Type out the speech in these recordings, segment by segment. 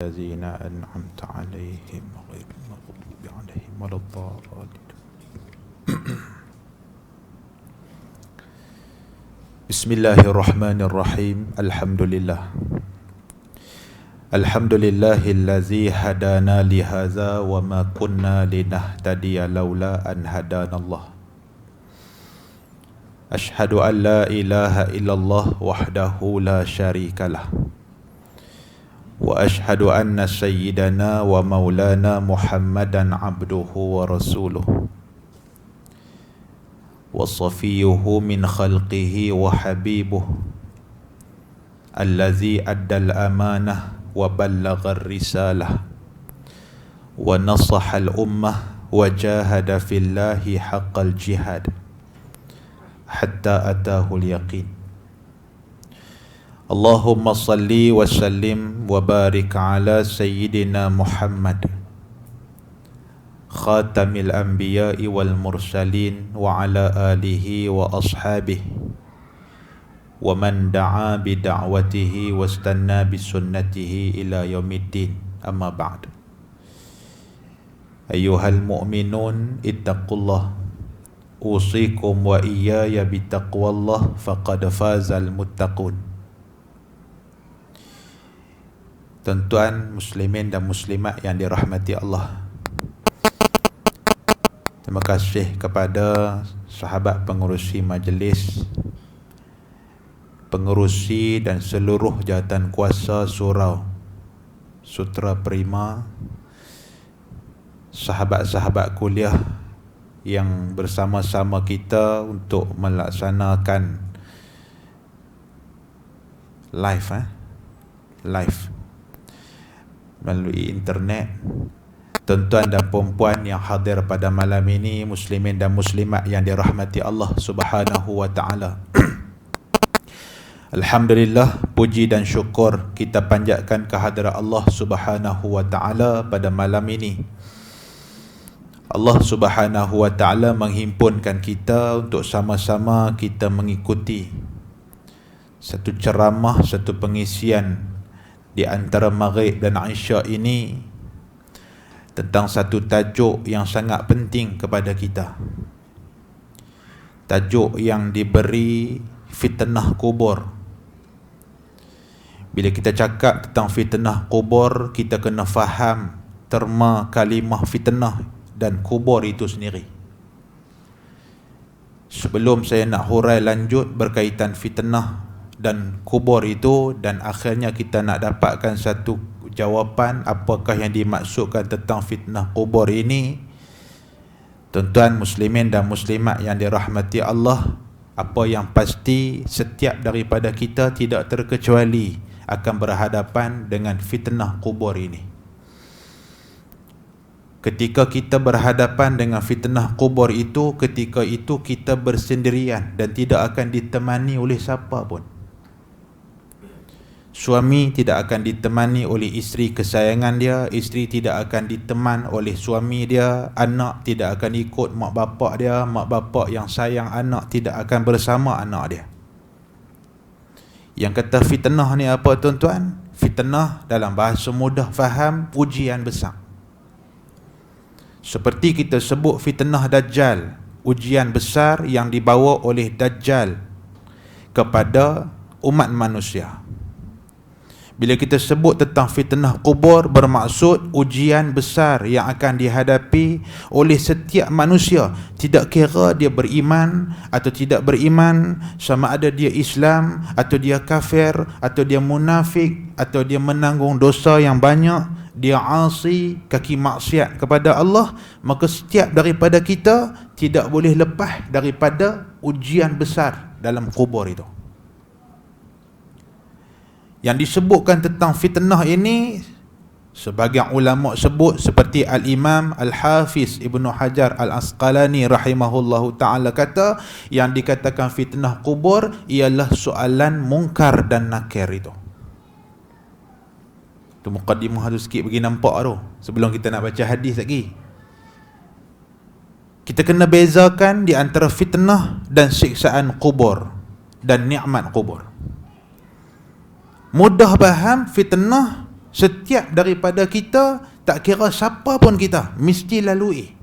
الذين أنعمت عليهم غير المغضوب عليهم ولا الضالين. بسم الله الرحمن الرحيم. الحمد لله الذي هدانا لهذا وما كنا لنهتدي لولا أن هدانا الله. أشهد أن لا إله إلا الله وحده لا شريك له وأشهد أن سيدنا ومولانا محمدا عبده ورسوله وصفيه من خلقه وحبيبه الذي أدى الأمانة وبلغ الرسالة ونصح الأمة وجاهد في الله حق الجهاد حتى أتاه اليقين. اللهم صل وسلم وبارك على سيدنا محمد خاتم الأنبياء والمرسلين وعلى آله وأصحابه ومن دعا بدعوته واستنى بسنته إلى يوم الدين. أما بعد. أيها المؤمنون اتقوا الله أوصيكم وإياي بتقوى الله فقد فاز المتقون. Tuan-tuan muslimin dan muslimat yang dirahmati Allah, terima kasih kepada sahabat pengerusi majlis, pengerusi dan seluruh jawatan kuasa surau Sutera Prima, sahabat-sahabat kuliah yang bersama-sama kita untuk melaksanakan live melalui internet. Tuan-tuan dan puan-puan yang hadir pada malam ini, muslimin dan muslimat yang dirahmati Allah Subhanahu wa taala. Alhamdulillah, puji dan syukur kita panjatkan kehadrat Allah Subhanahu wa taala pada malam ini. Allah Subhanahu wa taala menghimpunkan kita untuk sama-sama kita mengikuti satu ceramah, satu pengisian di antara Maghrib dan Isyak ini tentang satu tajuk yang sangat penting kepada kita. Tajuk yang diberi fitnah kubur. Bila kita cakap tentang fitnah kubur, kita kena faham terma kalimah fitnah dan kubur itu sendiri. Sebelum saya nak hurai lanjut berkaitan fitnah dan kubur itu, dan akhirnya kita nak dapatkan satu jawapan apakah yang dimaksudkan tentang fitnah kubur ini. Tuan-tuan muslimin dan muslimat yang dirahmati Allah, apa yang pasti setiap daripada kita tidak terkecuali akan berhadapan dengan fitnah kubur ini. Ketika kita berhadapan dengan fitnah kubur itu, ketika itu kita bersendirian dan tidak akan ditemani oleh siapa pun. Suami tidak akan ditemani oleh isteri kesayangan dia, isteri tidak akan diteman oleh suami dia, anak tidak akan ikut mak bapak dia, mak bapak yang sayang anak tidak akan bersama anak dia. Yang kata fitnah ni apa tuan-tuan? Fitnah dalam bahasa mudah faham, ujian besar. Seperti kita sebut fitnah Dajjal, ujian besar yang dibawa oleh Dajjal kepada umat manusia. Bila kita sebut tentang fitnah kubur, bermaksud ujian besar yang akan dihadapi oleh setiap manusia, tidak kira dia beriman atau tidak beriman, sama ada dia Islam atau dia kafir, atau dia munafik, atau dia menanggung dosa yang banyak, dia asi, kaki maksiat kepada Allah, maka setiap daripada kita tidak boleh lepas daripada ujian besar dalam kubur itu. Yang disebutkan tentang fitnah ini, sebagian ulama sebut seperti Al-Imam Al-Hafiz Ibnu Hajar Al-Asqalani rahimahullahu ta'ala kata, yang dikatakan fitnah kubur ialah soalan mungkar dan nakir itu. Itu muqaddimah tu sikit bagi nampak tu, sebelum kita nak baca hadis lagi. Kita kena bezakan di antara fitnah dan siksaan kubur dan nikmat kubur. Mudah faham, fitnah Setiap daripada kita, tak kira siapa pun kita, mesti lalui.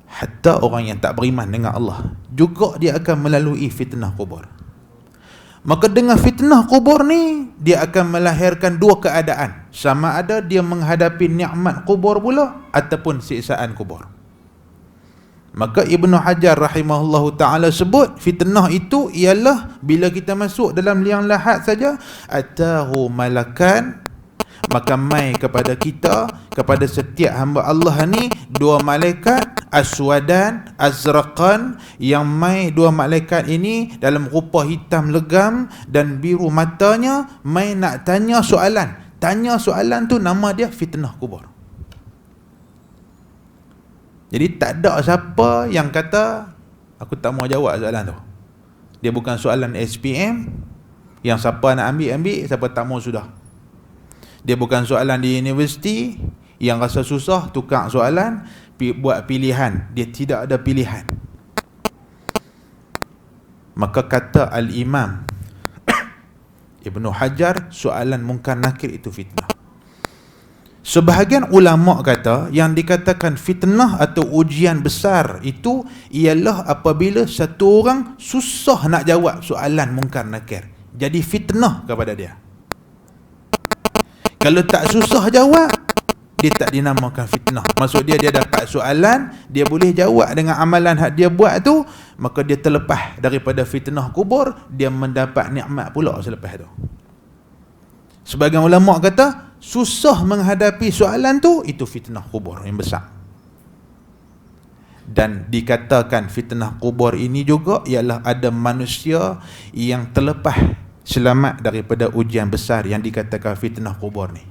Hatta orang yang tak beriman dengan Allah juga dia akan melalui fitnah kubur. Maka dengan fitnah kubur ni, dia akan melahirkan dua keadaan. Sama ada dia menghadapi nikmat kubur pula ataupun siksaan kubur. Maka Ibnu Hajar rahimahullahu ta'ala sebut fitnah itu ialah bila kita masuk dalam liang lahat saja, atahu malakan, maka mai kepada kita, kepada setiap hamba Allah ni, dua malaikat aswadan azraqan, yang mai dua malaikat ini dalam rupa hitam legam dan biru matanya, mai nak tanya soalan. Tanya soalan tu nama dia fitnah kubur. Jadi tak ada siapa yang kata aku tak mau jawab soalan tu. Dia bukan soalan SPM yang siapa nak ambil, siapa tak mau sudah. Dia bukan soalan di universiti yang rasa susah tukar soalan, buat pilihan. Dia tidak ada pilihan. Maka kata Al-Imam Ibnu Hajar, soalan mungkar nakir itu fitnah. Sebahagian ulama kata yang dikatakan fitnah atau ujian besar itu ialah apabila satu orang susah nak jawab soalan mungkar nakir, jadi fitnah kepada dia. Kalau tak susah jawab, dia tak dinamakan fitnah. Maksud dia dapat soalan, dia boleh jawab dengan amalan hak dia buat tu, maka dia terlepas daripada fitnah kubur, dia mendapat nikmat pula selepas tu. Sebagian ulama kata susah menghadapi soalan tu, itu fitnah kubur yang besar. Dan dikatakan fitnah kubur ini juga ialah ada manusia yang terlepas selamat daripada ujian besar yang dikatakan fitnah kubur ni.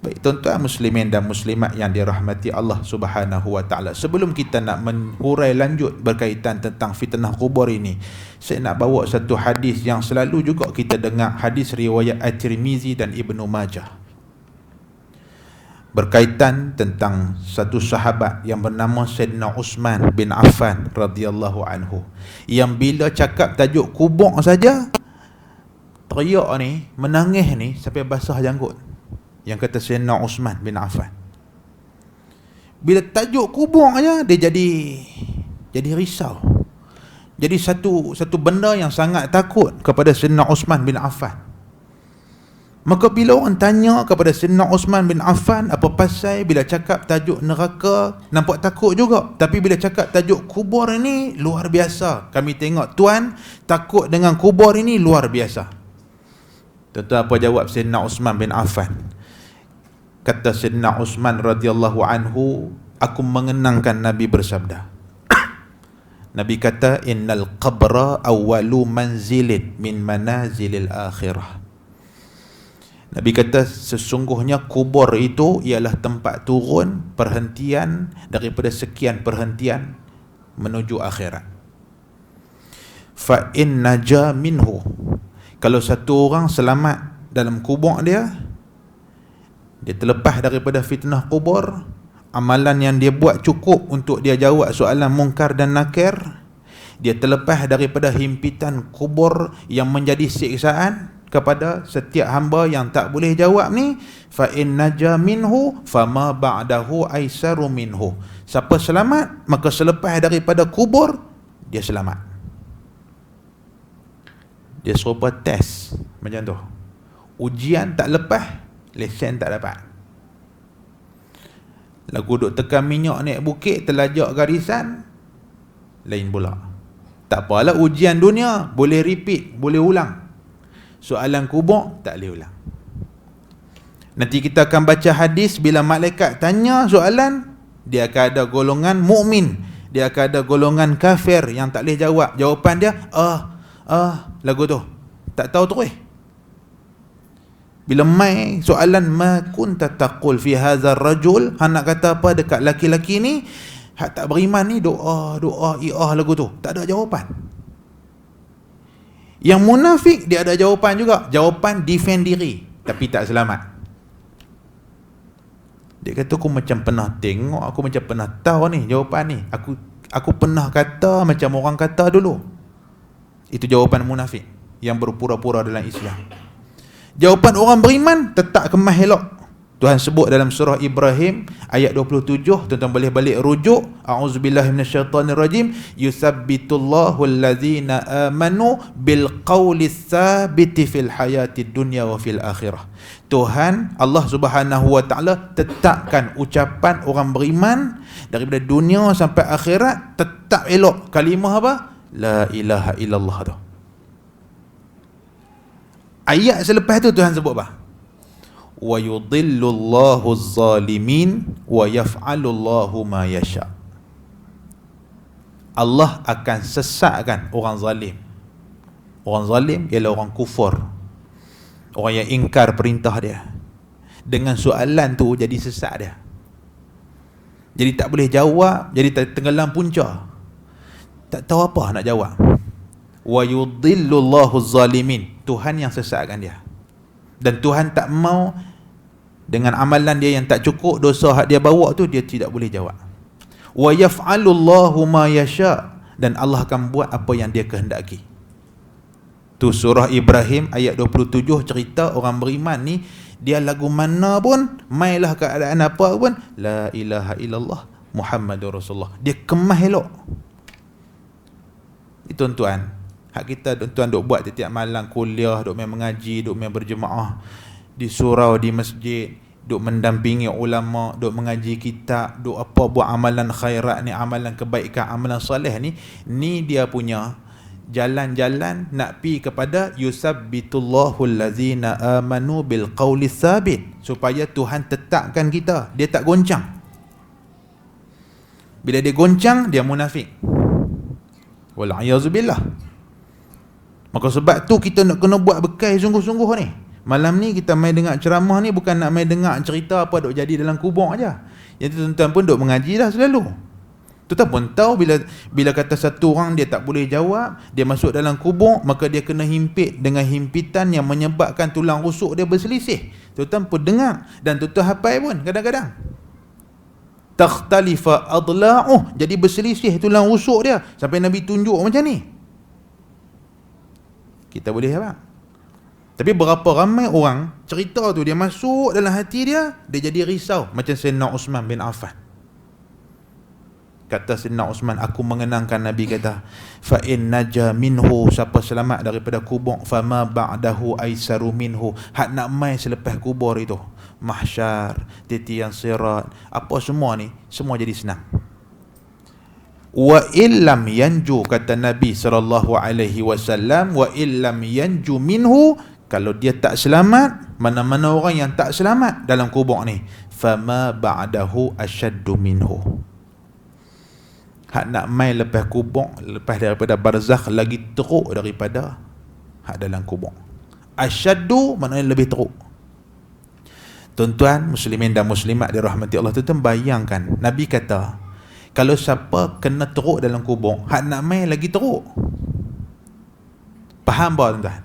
Baik tuan-tuan muslimin dan muslimat yang dirahmati Allah Subhanahu wa taala, sebelum kita nak menghurai lanjut berkaitan tentang fitnah kubur ini, saya nak bawa satu hadis yang selalu juga kita dengar, hadis riwayat At-Tirmizi dan Ibnu Majah, berkaitan tentang satu sahabat yang bernama Sayyidina Uthman bin Affan radhiyallahu anhu, yang bila cakap tajuk kubur saja teriak ni, menangis ni sampai basah janggut. Yang kata Sayyidina Uthman bin Affan, bila tajuk kubur aja dia jadi risau. Jadi satu benda yang sangat takut kepada Sayyidina Uthman bin Affan. Maka bila orang tanya kepada Sayyidina Uthman bin Affan apa pasal, bila cakap tajuk neraka nampak takut juga, tapi bila cakap tajuk kubur ini luar biasa. Kami tengok tuan takut dengan kubur ini luar biasa. Tentu apa jawab Sayyidina Uthman bin Affan? Kata Sayyidina Uthman radhiyallahu anhu, aku mengenangkan Nabi bersabda. Nabi kata, innal qabra awwalu manzilin min manazilil akhirah. Nabi kata sesungguhnya kubur itu ialah tempat turun, perhentian daripada sekian perhentian menuju akhirat. Fa in naja minhu, kalau satu orang selamat dalam kubur dia terlepas daripada fitnah kubur, amalan yang dia buat cukup untuk dia jawab soalan mungkar dan nakir, dia terlepas daripada himpitan kubur yang menjadi siksaan kepada setiap hamba yang tak boleh jawab ni, fa in naja minhu fama ba'dahu aisaru minhu. Siapa selamat, maka selepas daripada kubur dia selamat. Dia serupa test macam tu. Ujian tak lepas, lesen tak dapat. Lagu duk tekan minyak naik bukit, terlajak garisan, lain pula. Tak apalah, ujian dunia boleh repeat, boleh ulang. Soalan kubur tak boleh ulang. Nanti kita akan baca hadis, bila malaikat tanya soalan, dia akan ada golongan mukmin, dia akan ada golongan kafir yang tak boleh jawab. Jawapan dia lagu tu tak tahu terus. Bila mai soalan ma kunta taqul fi hadzal rajul, hang nak kata apa dekat laki-laki ni, hak tak beriman ni, doa lagu tu tak ada jawapan. Yang munafik dia ada jawapan juga, jawapan defend diri tapi tak selamat. Dia kata aku macam pernah tengok, aku macam pernah tahu ni jawapan ni, aku pernah kata macam orang kata dulu. Itu jawapan munafik yang berpura-pura dalam Islam. Jawapan orang beriman tetap kemas elok. Tuhan sebut dalam surah Ibrahim ayat 27, tuan-tuan boleh balik rujuk, a'udzubillahi minasyaitonirrajim, yusabbitullahu allazina amanu bil qawli tsabiti fil hayatid dunya wa fil akhirah. Tuhan Allah Subhanahu wa taala tetapkan ucapan orang beriman daripada dunia sampai akhirat tetap elok. Kalimah apa? La ilaha illallah tu. Ayat selepas tu Tuhan sebut apa? Wa yudhillullahu az-zalimin wa yaf'alullahu ma yasha. Allah akan sesatkan orang zalim. Orang zalim ialah orang kufur, orang yang ingkar perintah dia. Dengan soalan tu jadi sesat dia, jadi tak boleh jawab, jadi tenggelam punca, tak tahu apa nak jawab. Wa yudhillullahu az-zalimin, Tuhan yang sesatkan dia. Dan Tuhan tak mau dengan amalan dia yang tak cukup, dosa hak dia bawa tu dia tidak boleh jawab. Wa yaf'alullahu ma yasha, dan Allah akan buat apa yang dia kehendaki. Tu surah Ibrahim ayat 27 cerita orang beriman ni, dia lagu mana pun, mailah keadaan apa pun, la ilaha illallah Muhammadur Rasulullah, dia kemas elok. Itu tuan-tuan, hak kita tuan duk buat setiap malam kuliah, duk main mengaji, duk main berjemaah di surau, di masjid, duk mendampingi ulama, duk mengaji kitab, duk apa buat amalan khairat ni, amalan kebaikan, amalan soleh ni dia punya jalan-jalan nak pi kepada yusabbitullahu allazina amanu bil qawli tsabit, supaya Tuhan tetapkan kita, dia tak goncang. Bila dia goncang, dia munafik. Wal'ayazubillah. Maka sebab tu kita nak kena buat bekai sungguh-sungguh ni. Malam ni kita main dengar ceramah ni bukan nak main dengar cerita apa duk jadi dalam kubur aja. Yang tuan-tuan pun duk mengaji dah selalu. Tuan-tuan pun tahu bila kata satu orang dia tak boleh jawab, dia masuk dalam kubur, maka dia kena himpit dengan himpitan yang menyebabkan tulang rusuk dia berselisih. Tuan-tuan pun dengar dan tuan-tuan hafal pun kadang-kadang. Takhtalifa adla'uh, jadi berselisih tulang rusuk dia sampai Nabi tunjuk macam ni. Kita boleh apa? Tapi berapa ramai orang cerita tu dia masuk dalam hati dia, dia jadi risau. Macam Sayyidina Uthman bin Affan. Kata Sayyidina Uthman, aku mengenangkan Nabi kata, fa in naja minhu, siapa selamat daripada kubur, fama ba'dahu aisaru minhu, hak nak mai selepas kubur itu, mahsyar, titian sirat, apa semua ni, semua jadi senang. Wa illam yanju, kata Nabi sallallahu alaihi wasallam, wa illam yanju minhu, kalau dia tak selamat, mana-mana orang yang tak selamat dalam kubur ni, fama ba'dahu asyaddu minhu, hak nak mai lepas kubur, lepas daripada barzakh, lagi teruk daripada hak dalam kubur. Asyaddu maknanya lebih teruk. Tuan-tuan muslimin dan muslimat dirahmati Allah, tuan-tuan bayangkan Nabi kata, kalau siapa kena teruk dalam kubur, hak nak mai lagi teruk. Faham tak tuan-tuan?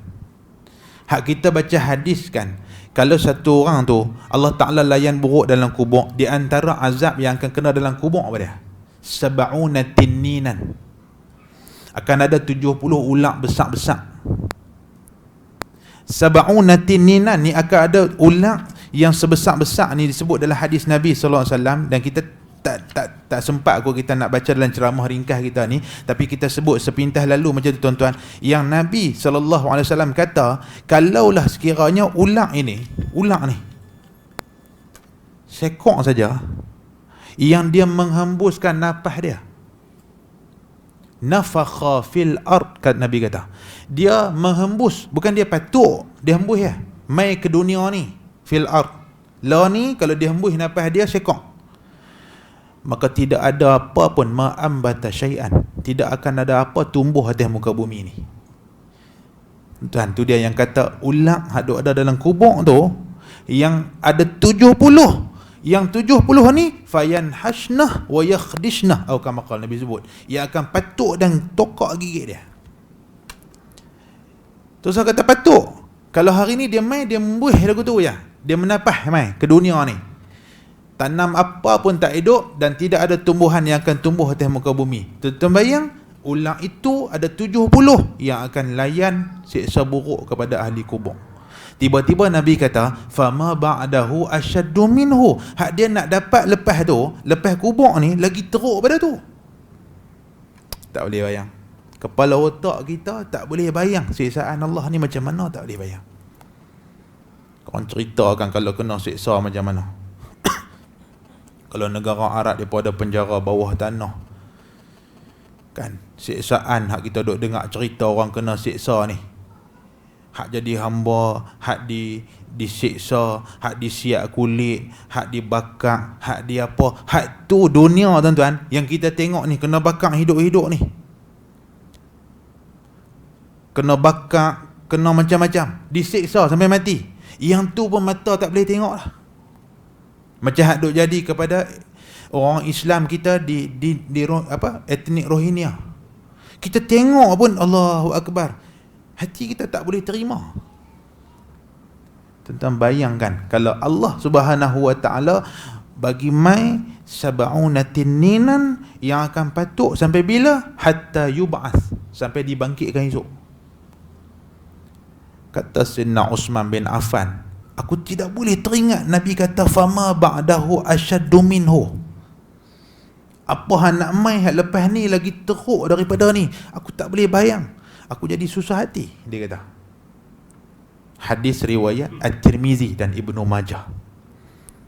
Hak kita baca hadis kan, kalau satu orang tu Allah Ta'ala layan buruk dalam kubur, di antara azab yang akan kena dalam kubur apa dia? Sab'una tinninan, akan ada 70 ular besar-besar. Sab'una tinninan ni akan ada ular yang sebesar-besar ni, disebut dalam hadis Nabi sallallahu alaihi wasallam, dan kita tak sempat kita nak baca dalam ceramah ringkas kita ni, tapi kita sebut sepintas lalu macam tu tuan-tuan, yang Nabi SAW kata, kalaulah sekiranya ular ni sekok saja yang dia menghembuskan nafas dia, nafakha fil ard, kata Nabi kata, dia menghembus, bukan dia patuk, dia hembus ya, mai ke dunia ni, fil ard, la ni kalau dia hembus nafas dia sekok, maka tidak ada apa pun ma'ambata syai'an, tidak akan ada apa tumbuh atas muka bumi ni. Tuan, tu dia yang kata ular hak ada dalam kubur tu, yang ada 70, yang 70 ni fayanhashnah wa yakhdishnah, atau kama qala Nabi sebut, yang akan patuk dan tokak gigit dia. Terus saya kata patuk, kalau hari ni dia mai, dia membuih lagu tu ya, dia menapah mai ke dunia ni, tanam apa pun tak hidup dan tidak ada tumbuhan yang akan tumbuh atas muka bumi. Tuan-tuan bayang, ular itu ada 70 yang akan layan siksa buruk kepada ahli kubur. Tiba-tiba Nabi kata, fama ba'dahu asyaddu minhu. Hak dia nak dapat lepas tu, lepas kubur ni, lagi teruk pada tu. Tak boleh bayang. Kepala otak kita tak boleh bayang siksaan Allah ni macam mana, tak boleh bayang. Korang ceritakan kalau kena siksa macam mana. Kalau negara Arab daripada penjara bawah tanah, kan, siksaan hak kita duk dengar cerita orang kena siksa ni, hak jadi hamba, hak disiksa, hak disiap kulit, hak dibakar, hak di apa, hak tu dunia tuan-tuan, yang kita tengok ni kena bakar hidup-hidup ni, kena bakar, kena macam-macam, disiksa sampai mati. Yang tu pun mata tak boleh tengok lah. Macam hak duk jadi kepada orang Islam kita di apa, etnik Rohingya. Kita tengok pun Allahu Akbar, hati kita tak boleh terima. Tentang bayangkan kalau Allah Subhanahu Wa Taala bagi mai sab'una tinninan yang akan patuk sampai bila? Hatta yub'ath, sampai dibangkitkan esok. Kata Sayyidina Uthman bin Affan, aku tidak boleh teringat Nabi kata fama ba'dahu asyaddu minhu. Apa hak nak mai hak lepas ni lagi teruk daripada ni, aku tak boleh bayang. Aku jadi susah hati, dia kata. Hadis riwayat At-Tirmizi dan Ibnu Majah.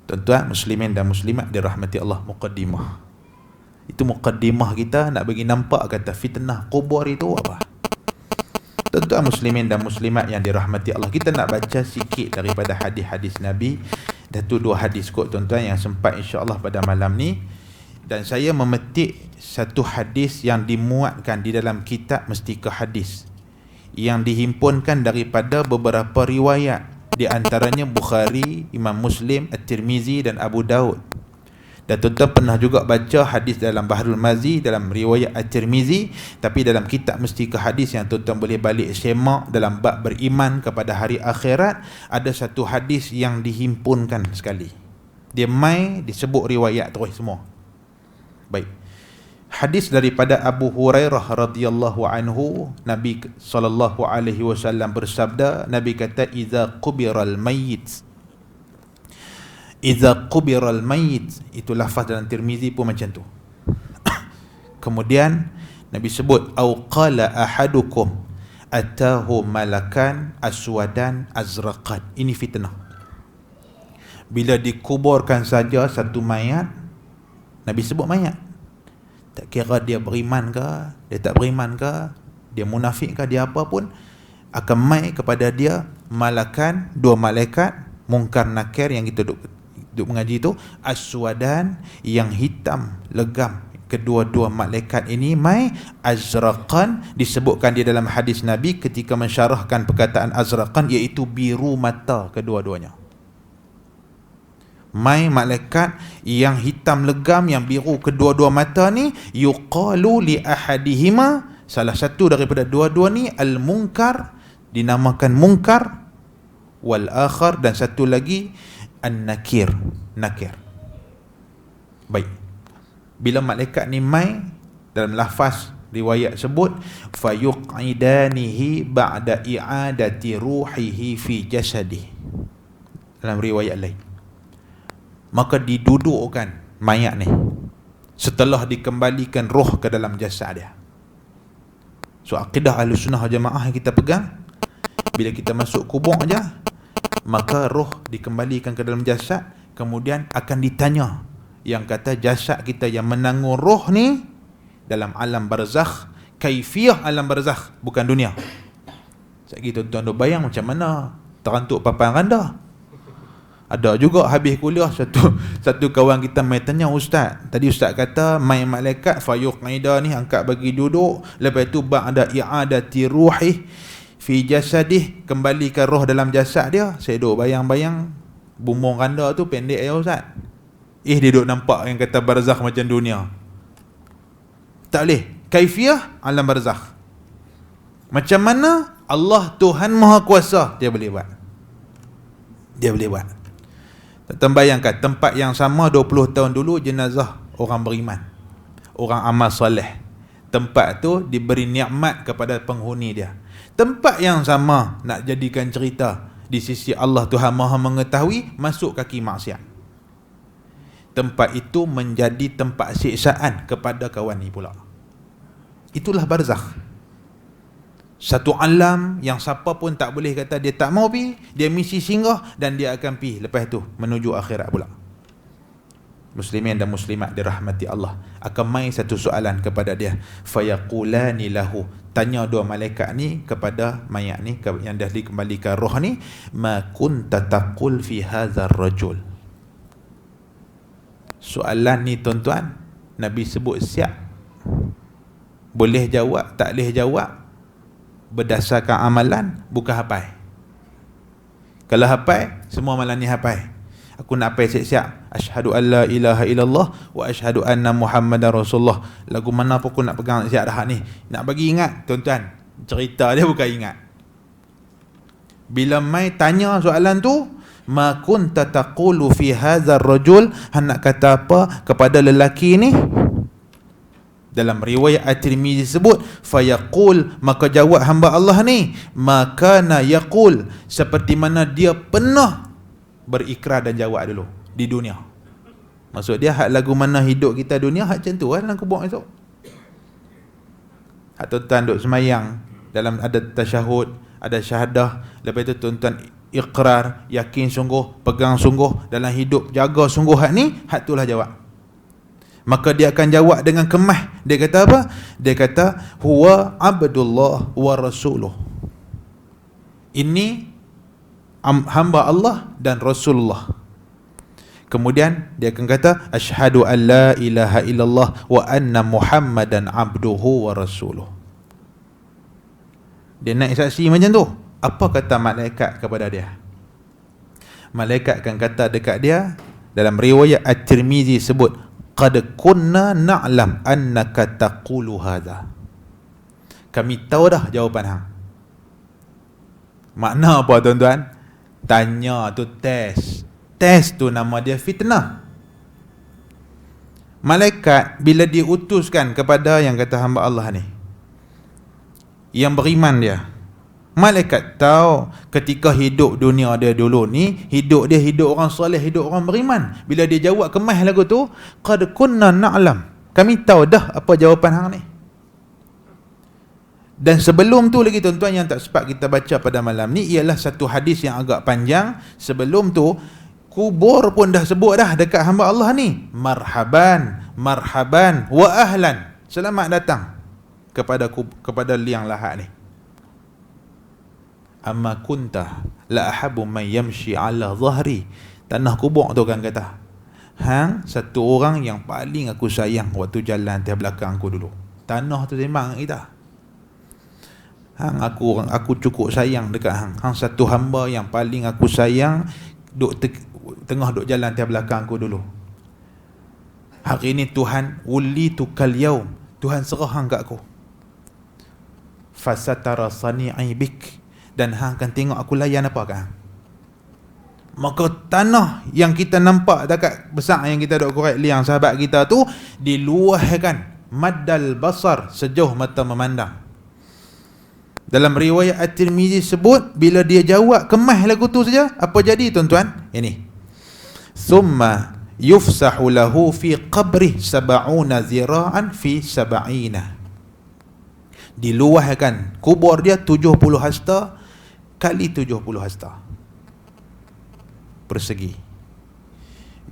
Tuan-tuan muslimin dan muslimat dirahmati Allah, muqaddimah. Itu muqaddimah kita nak bagi nampak kata fitnah kubur itu apa. Tuan-tuan muslimin dan muslimat yang dirahmati Allah, kita nak baca sikit daripada hadis-hadis Nabi. Dan tu 2 hadis kot tuan-tuan yang sempat insya-Allah pada malam ni. Dan saya memetik satu hadis yang dimuatkan di dalam kitab Mestika Hadis, yang dihimpunkan daripada beberapa riwayat, di antaranya Bukhari, Imam Muslim, At-Tirmizi dan Abu Daud. Dan tuan-tuan pernah juga baca hadis dalam Bahrul Mazi, dalam riwayat At-Tirmizi. Tapi dalam kitab Mestika Hadis yang tuan-tuan boleh balik semak dalam bab beriman kepada hari akhirat, ada satu hadis yang dihimpunkan sekali. Dia mai disebut riwayat terus semua. Baik. Hadis daripada Abu Hurairah radhiyallahu anhu, Nabi sallallahu alaihi wasallam bersabda, Nabi kata idza qubiral mayyit, idza qubiral mayyit, itu lafaz dalam Tirmizi pun macam tu. Kemudian Nabi sebut au qala ahadukum atahu malakan aswadan azraqan. Ini fitnah. Bila dikuburkan saja satu mayat, Nabi sebut mayat, tak kira dia beriman ke, dia tak beriman ke, dia munafik ke, dia apa pun, akan mai kepada dia malakan, 2 malaikat, Munkar Nakir yang kita duk mengaji tu, aswadan yang hitam legam. Kedua-dua malaikat ini mai azraqan, disebutkan di dalam hadis Nabi ketika mensyarahkan perkataan azraqan, iaitu biru mata kedua-duanya. Mai malaikat yang hitam legam, yang biru kedua-dua mata ni, yuqalu li ahadihima, salah satu daripada dua-dua ni al-munkar, dinamakan munkar, wal akhar, dan satu lagi an-nakir, nakir. Baik. Bila malaikat ni mai, dalam lafaz riwayat sebut fayuqidanihi ba'da i'adati ruhihi fi jasadihi, dalam riwayat lain, maka didudukkan mayat ni setelah dikembalikan roh ke dalam jasad dia. So akidah Ahlussunnah Jamaah yang kita pegang, bila kita masuk kubur aja, maka roh dikembalikan ke dalam jasad, kemudian akan ditanya yang kata jasad kita yang menanggung roh ni dalam alam barzakh, kaifiah alam barzakh, bukan dunia. Sekali tuan-tuan bayang macam mana terantuk papan rendah. Ada juga habis kuliah satu kawan kita mai tanya, ustaz, tadi ustaz kata mai malaikat fayuqida ni angkat bagi duduk, lepas tu ba'da i'adati ruhi fi jasadih, kembalikan roh dalam jasad dia. Saya duk bayang-bayang bumbung randa tu pendek ya ustaz. Dia duk nampak yang kata barzakh macam dunia. Tak boleh. Kaifiah alam barzakh. Macam mana Allah Tuhan Maha Kuasa dia boleh buat. Dia boleh buat. Tuan bayangkan tempat yang sama 20 tahun dulu jenazah orang beriman, orang amal soleh. Tempat tu diberi nikmat kepada penghuni dia. Tempat yang sama nak jadikan cerita, di sisi Allah Tuhan Maha mengetahui, masuk kaki maksiat. Tempat itu menjadi tempat siksaan kepada kawan ni pula. Itulah barzakh. Satu alam yang siapa pun tak boleh kata dia tak mau pergi, dia mesti singgah dan dia akan pergi lepas tu menuju akhirat pula. Muslimin dan muslimat dirahmati Allah, akan main satu soalan kepada dia, fayaqulani lahu, tanya dua malaikat ni kepada mayat ni yang dah dikembalikan roh ni, ma kunta taqul fi hadzal rajul. Soalan ni tuan-tuan, Nabi sebut siap. Boleh jawab, tak boleh jawab berdasarkan amalan, bukan hafal. Kalau hafal, semua malam ni hafal. Aku nak hafal siap-siap, asyhadu an la ilaha illallah wa asyhadu anna muhammadar rasulullah. Lagu mana pun aku nak pegang siap dah ni. Nak bagi ingat, tuan-tuan, cerita dia bukan ingat. Bila mai tanya soalan tu, ma kunta taqulu fi hadzal rajul, hendak kata apa kepada lelaki ni? Dalam riwayat At-Tirmizi sebut, fayaqul, maka jawab hamba Allah ni, makana yaqul, seperti mana dia pernah berikrar dan jawab dulu di dunia. Maksud dia hak lagu mana hidup kita dunia, hak macam tu lah dalam kubur esok. Hak tuan-tuan duk semayang, dalam ada tasyahud, ada syahadah, lepas tu tuan-tuan ikrar, yakin sungguh, pegang sungguh dalam hidup, jaga sungguh hak ni, hak itulah jawab. Maka dia akan jawab dengan kemah. Dia kata apa? Dia kata, huwa abdullah wa rasuluh. Ini hamba Allah dan Rasulullah. Kemudian dia akan kata, asyhadu an la ilaha illallah wa anna muhammadan abduhu wa rasuluh. Dia naik saksi macam tu. Apa kata malaikat kepada dia? Malaikat akan kata dekat dia, dalam riwayat At-Tirmizi sebut, qad kunna na'lam annaka taqulu hadha. Kami tahu dah jawapan hang. Makna apa tuan-tuan? Tanya tu tes. Tes tu nama dia fitnah. Malaikat bila diutuskan kepada yang kata hamba Allah ni, yang beriman dia, malaikat tahu ketika hidup dunia dia dulu ni, hidup dia hidup orang soleh, hidup orang beriman. Bila dia jawab kemah lagu tu, qad kunna na'lam, kami tahu dah apa jawapan hang ni. Dan sebelum tu lagi tuan-tuan, yang tak sempat kita baca pada malam ni ialah satu hadis yang agak panjang. Sebelum tu, kubur pun dah sebut dah dekat hamba Allah ni, marhaban, marhaban wa ahlan, selamat datang kepada liang lahat ni. Amma kunta la ahabu man yamshi ala zahri. Tanah kubur tu kan kata, hang satu orang yang paling aku sayang waktu jalan atas belakang aku dulu. Tanah tu sembang kita. Hang aku cukup sayang dekat hang. Hang satu hamba yang paling aku sayang, tengah duk jalan atas belakang aku dulu. Hari ini Tuhan ulitu kal yaum, Tuhan serah hang kat aku. Fasatara sani'i bik, dan hang akan tengok aku layan apa kan. Maka tanah yang kita nampak dekat besar yang kita duk korek liang sahabat kita tu, diluahkan maddal basar, sejauh mata memandang. Dalam riwayat At-Tirmizi sebut, bila dia jawab kemah lagu tu saja, apa jadi tuan-tuan? Ini, summa yufsahu lahu fi qabri sab'una zira'an fi sab'ina. Diluahkan kubur dia 70 hasta kali 70 hasta persegi.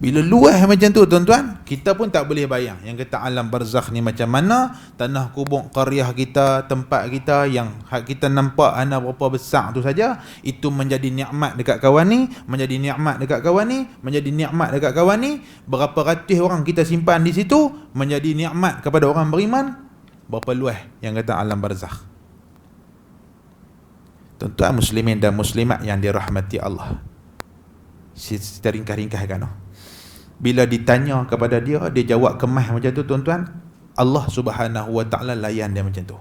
Bila luah macam tu tuan-tuan, kita pun tak boleh bayang yang kata alam barzakh ni macam mana. Tanah kubur qaryah kita, tempat kita yang kita nampak ana berapa besar tu saja, itu menjadi nikmat dekat kawan ni, menjadi nikmat dekat kawan ni, menjadi nikmat dekat kawan ni. Berapa ratus orang kita simpan di situ, menjadi nikmat kepada orang beriman. Berapa luas yang kata alam barzakh. Tuan-tuan muslimin dan muslimat yang dirahmati Allah, kita ringkas-ringkaskan. Bila ditanya kepada dia, dia jawab kemah macam tu tuan-tuan, Allah Subhanahu wa ta'ala layan dia macam tu.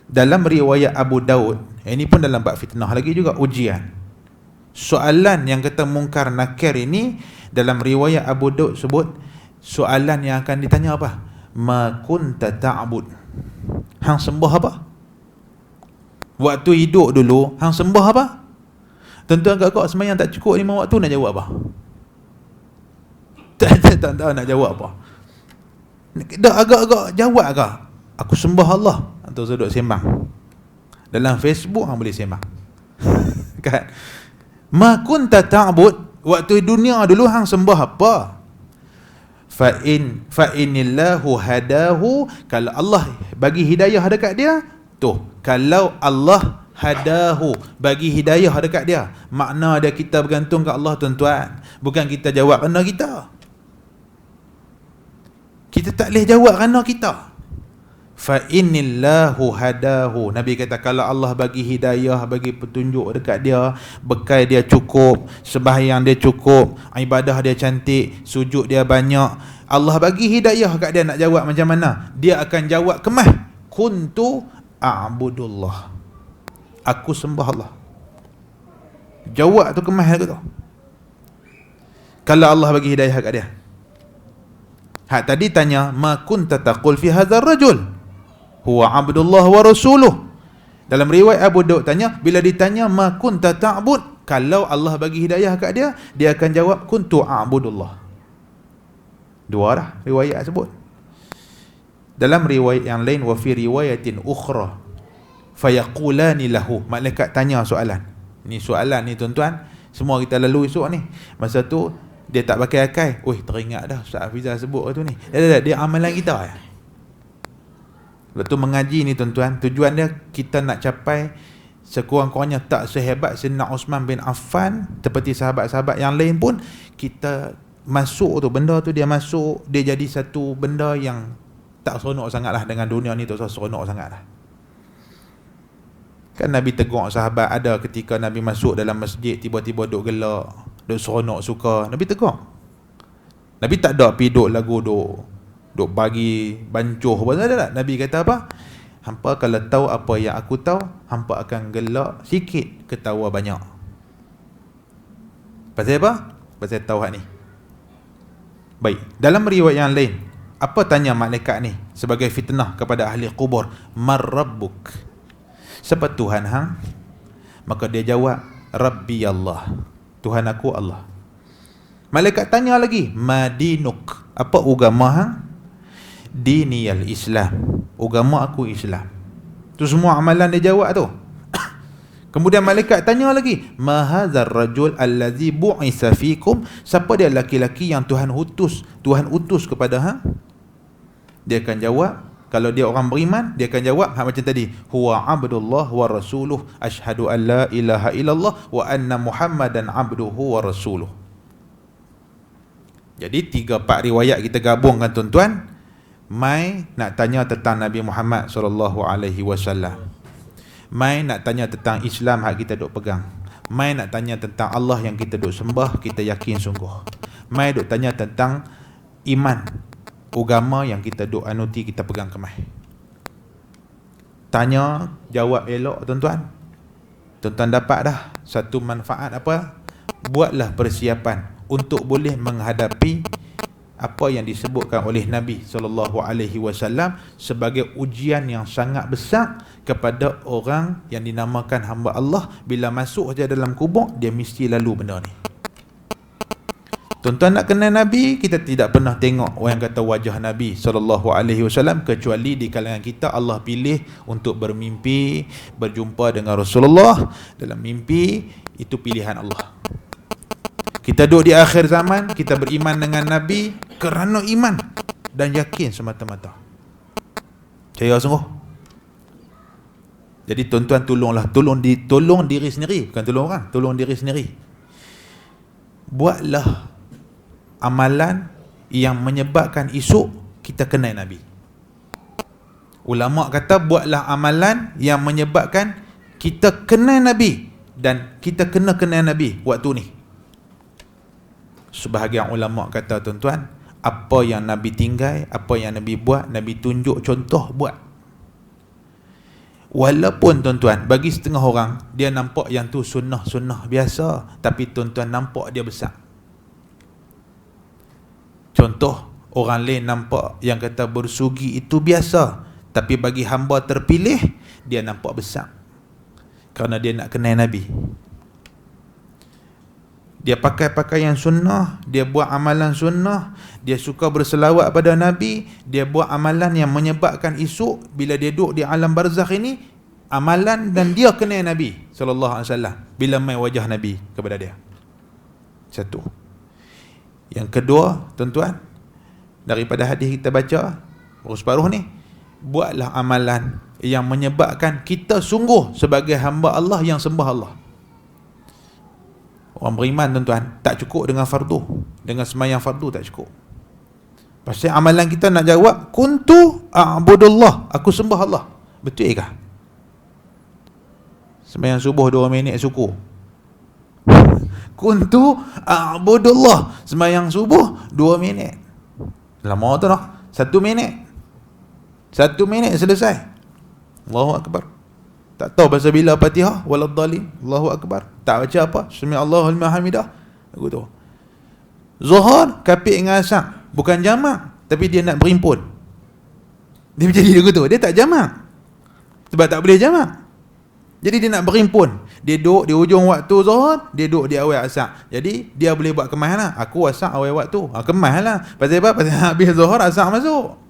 Dalam riwayat Abu Daud, ini pun dalam bab fitnah lagi juga, ujian. Soalan yang kata mungkar nakir ini, dalam riwayat Abu Daud sebut, soalan yang akan ditanya apa? Ma kunta ta'bud, hang sembah apa? Waktu hidup dulu hang sembah apa? Tuan-tuan kakak sembahyang tak cukup 5 waktu, nak jawab apa? Tak tahu nak jawab apa. Dah agak-agak jawab ke? Aku sembah Allah. Atau duduk sembang. Dalam Facebook hang boleh sembang. Kan? Ma kunta ta'bud, waktu dunia dulu hang sembah apa? Fa inillahu hadahu, kalau Allah bagi hidayah dekat dia, tu. Kalau Allah hadahu, bagi hidayah dekat dia, makna dia kita bergantung ke Allah, tuan-tuan. Bukan kita jawab kerana kita. Kita tak boleh jawab kerana kita. Fa innillahu hadahu, Nabi kata kalau Allah bagi hidayah, bagi petunjuk dekat dia, bekal dia cukup, sembahyang dia cukup, ibadah dia cantik, sujud dia banyak, Allah bagi hidayah kat dia nak jawab macam mana, dia akan jawab kemah, kuntu a'budullah, aku sembah Allah. Jawab tu kemah aku tu. Kalau Allah bagi hidayah kat dia. Hak tadi tanya, ma kunta taqul fi hadzal rajul huwa abdullah wa rasuluh. Dalam riwayat Abu Daud tanya, bila ditanya ma kunta ta'bud, kalau Allah bagi hidayah kat dia, dia akan jawab kuntu a'budullah. Dua dah riwayat sebut. Dalam riwayat yang lain, wa fi riwayatin ukhra fayaqulani lahu, malaikat tanya soalan. Ni soalan ni tuan-tuan, semua kita lalu esok ni. Masa tu dia tak pakai akal. Teringat dah Ustaz Hafizah sebut tu ni. Dia amalan kita ya. Lepas tu mengaji ni tuan-tuan, tujuan dia kita nak capai sekurang-kurangnya tak sehebat Sayyidina Uthman bin Affan, seperti sahabat-sahabat yang lain pun, kita masuk tu, benda tu dia masuk, dia jadi satu benda yang tak seronok sangat lah dengan dunia ni, tak seronok sangat lah. Kan Nabi tegur sahabat, ada ketika Nabi masuk dalam masjid, tiba-tiba duk gelak, duk seronok suka, Nabi tegur. Nabi tak ada pergi duk lagu, duk bagi bancuh apa tak. Nabi kata apa? Hampa kalau tahu apa yang aku tahu, hampa akan gelak sikit, ketawa banyak. Pasal apa? Pasal tahu hak ni. Baik, dalam riwayat yang lain, apa tanya malaikat ni sebagai fitnah kepada ahli kubur? Mar rabbuk, siapa Tuhan hang? Maka dia jawab, Rabbi Allah, Tuhan aku Allah. Malaikat tanya lagi, madinuk, apa agama hang? Diniyal Islam, agama aku Islam. Tu semua amalan dia jawab tu. Kemudian malaikat tanya lagi, ma hadzal rajul allazi bu'isa fikum, siapa dia laki-laki yang Tuhan utus kepada hang? Dia akan jawab, kalau dia orang beriman, dia akan jawab macam tadi, huwa abdullah wa rasuluh, asyhadu an la ilaha illallah wa anna muhammadan abduhu wa rasuluh. Jadi 3-4 riwayat kita gabungkan tuan-tuan. Mai nak tanya tentang Nabi Muhammad SAW. Mai nak tanya tentang Islam hak kita duk pegang. Mai nak tanya tentang Allah yang kita duk sembah, kita yakin sungguh. Mai duk tanya tentang iman, agama yang kita duk anuti, kita pegang kemah. Tanya, jawab elok tuan-tuan. Tuan-tuan dapat dah satu manfaat apa? Buatlah persiapan untuk boleh menghadapi apa yang disebutkan oleh Nabi SAW sebagai ujian yang sangat besar kepada orang yang dinamakan hamba Allah. Bila masuk saja dalam kubur, dia mesti lalu benda ni. Tuan-tuan nak kenal Nabi, kita tidak pernah tengok orang kata wajah Nabi SAW, kecuali di kalangan kita Allah pilih untuk bermimpi, berjumpa dengan Rasulullah. Dalam mimpi, itu pilihan Allah. Kita duduk di akhir zaman, kita beriman dengan Nabi kerana iman dan yakin semata-mata. Percaya sungguh. Jadi tuan-tuan tolong diri sendiri, bukan tolong orang, tolong diri sendiri. Buatlah amalan yang menyebabkan esok kita kenal Nabi. Ulama kata buatlah amalan yang menyebabkan kita kenal Nabi dan kita kena kenal Nabi waktu ni. Sebahagian ulama kata tuan-tuan, apa yang Nabi tinggal, apa yang Nabi buat, Nabi tunjuk contoh buat. Walaupun tuan-tuan, bagi setengah orang dia nampak yang tu sunnah-sunnah biasa, tapi tuan-tuan nampak dia besar. Contoh, orang lain nampak yang kata bersugi itu biasa, tapi bagi hamba terpilih dia nampak besar, kerana dia nak kenal Nabi. Dia pakai pakaian sunnah, dia buat amalan sunnah, dia suka berselawat pada Nabi, dia buat amalan yang menyebabkan esok bila dia duduk di alam barzakh ini, amalan dan dia kenal Nabi sallallahu alaihi wasallam bila mai wajah Nabi kepada dia. Satu. Yang kedua, tuan-tuan, daripada hadis kita baca separuh ni, buatlah amalan yang menyebabkan kita sungguh sebagai hamba Allah yang sembah Allah. Orang beriman, tuan-tuan, tak cukup dengan fardu, dengan semayang fardu tak cukup. Pasal amalan kita nak jawab kuntu a'budullah, aku sembah Allah. Betul ke? Semayang subuh 2 minit suku. Kuntu a'budullah, semayang subuh 2 minit. Lama tu dah. 1 minit. 1 minit selesai. Allahu Akbar. Tak tahu pasal bila Fatihah, waladhdallin, Allahu Akbar. Tak baca apa, sami Allahu liman hamidah. Aku tahu. Zuhur kapit dengan asar, bukan jamak, tapi dia nak berimpun. Dia menjadi begitu. Dia tak jamak. Sebab tak boleh jamak. Jadi dia nak berimpun. Dia duduk di ujung waktu zuhur, dia duduk di awal asar. Jadi dia boleh buat kemas lah. Aku asar awal waktu. Kemas lah. Pasal apa? Pasal habis zuhur asar masuk.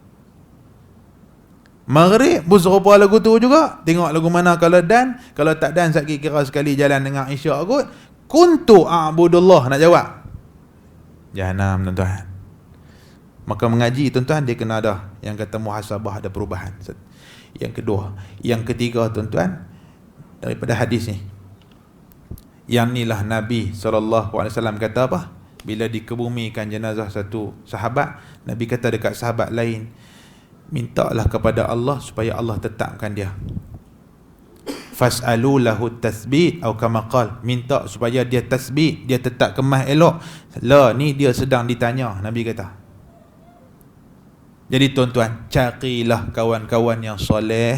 Maghrib pun serupa lagu tu juga. Tengok lagu mana kalau dan. Kalau tak dan sakit kira sekali jalan dengan isyak kot. Kuntu a'budullah, nak jawab Jahannam, tuan-tuan. Maka mengaji, tuan-tuan, dia kena ada yang kata muhasabah, ada perubahan. Yang kedua. Yang ketiga, tuan-tuan, daripada hadis ni, yang inilah Nabi SAW kata apa? Bila dikebumikan jenazah satu sahabat, Nabi kata dekat sahabat lain, mintalah kepada Allah supaya Allah tetapkan dia. Fas'alu lahu tasbit atau kama qal, minta supaya dia tasbit, dia tetap kemas elok. Lah ni dia sedang ditanya, Nabi kata. Jadi tuan-tuan, carilah kawan-kawan yang soleh,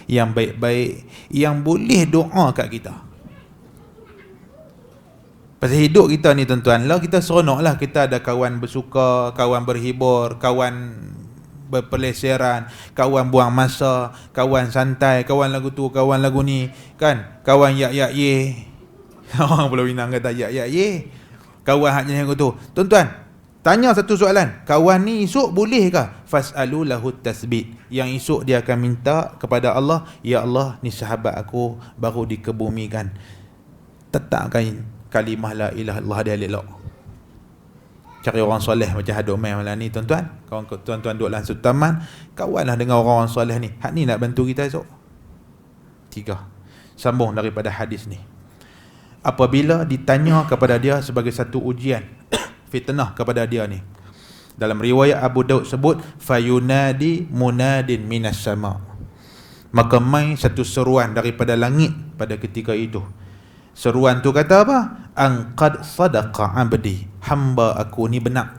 yang baik-baik, yang boleh doa kat kita. Pasal hidup kita ni, tuan-tuan, lah kita seronok lah, kita ada kawan bersuka, kawan berhibur, kawan berpeleseran, kawan buang masa, kawan santai, kawan lagu tu, kawan lagu ni, kan? Kawan yak ye. Orang Pulau Pinang kata yak ye. Kawan haknya lagu tu. Tuan-tuan, tanya satu soalan. Kawan ni esok boleh ke? Fas'alu lahu tasbit. Yang esok dia akan minta kepada Allah, ya Allah, ni sahabat aku baru dikebumikan. Tetapkan kalimah la ilaha illallah dia elok. Cari orang soleh macam Haduk Mai malam ni, tuan-tuan. Kawan tuan-tuan duduk dalam satu taman, kawanlah dengan orang-orang soleh ni. Hak ni nak bantu kita esok. 3. Sambung daripada hadis ni. Apabila ditanya kepada dia sebagai satu ujian, fitnah kepada dia ni. Dalam riwayat Abu Daud sebut, fayunadi munadin minas sama. Maka mai satu seruan daripada langit pada ketika itu. Seruan tu kata apa? Anqad sadaqa abdi, hamba aku ni benar.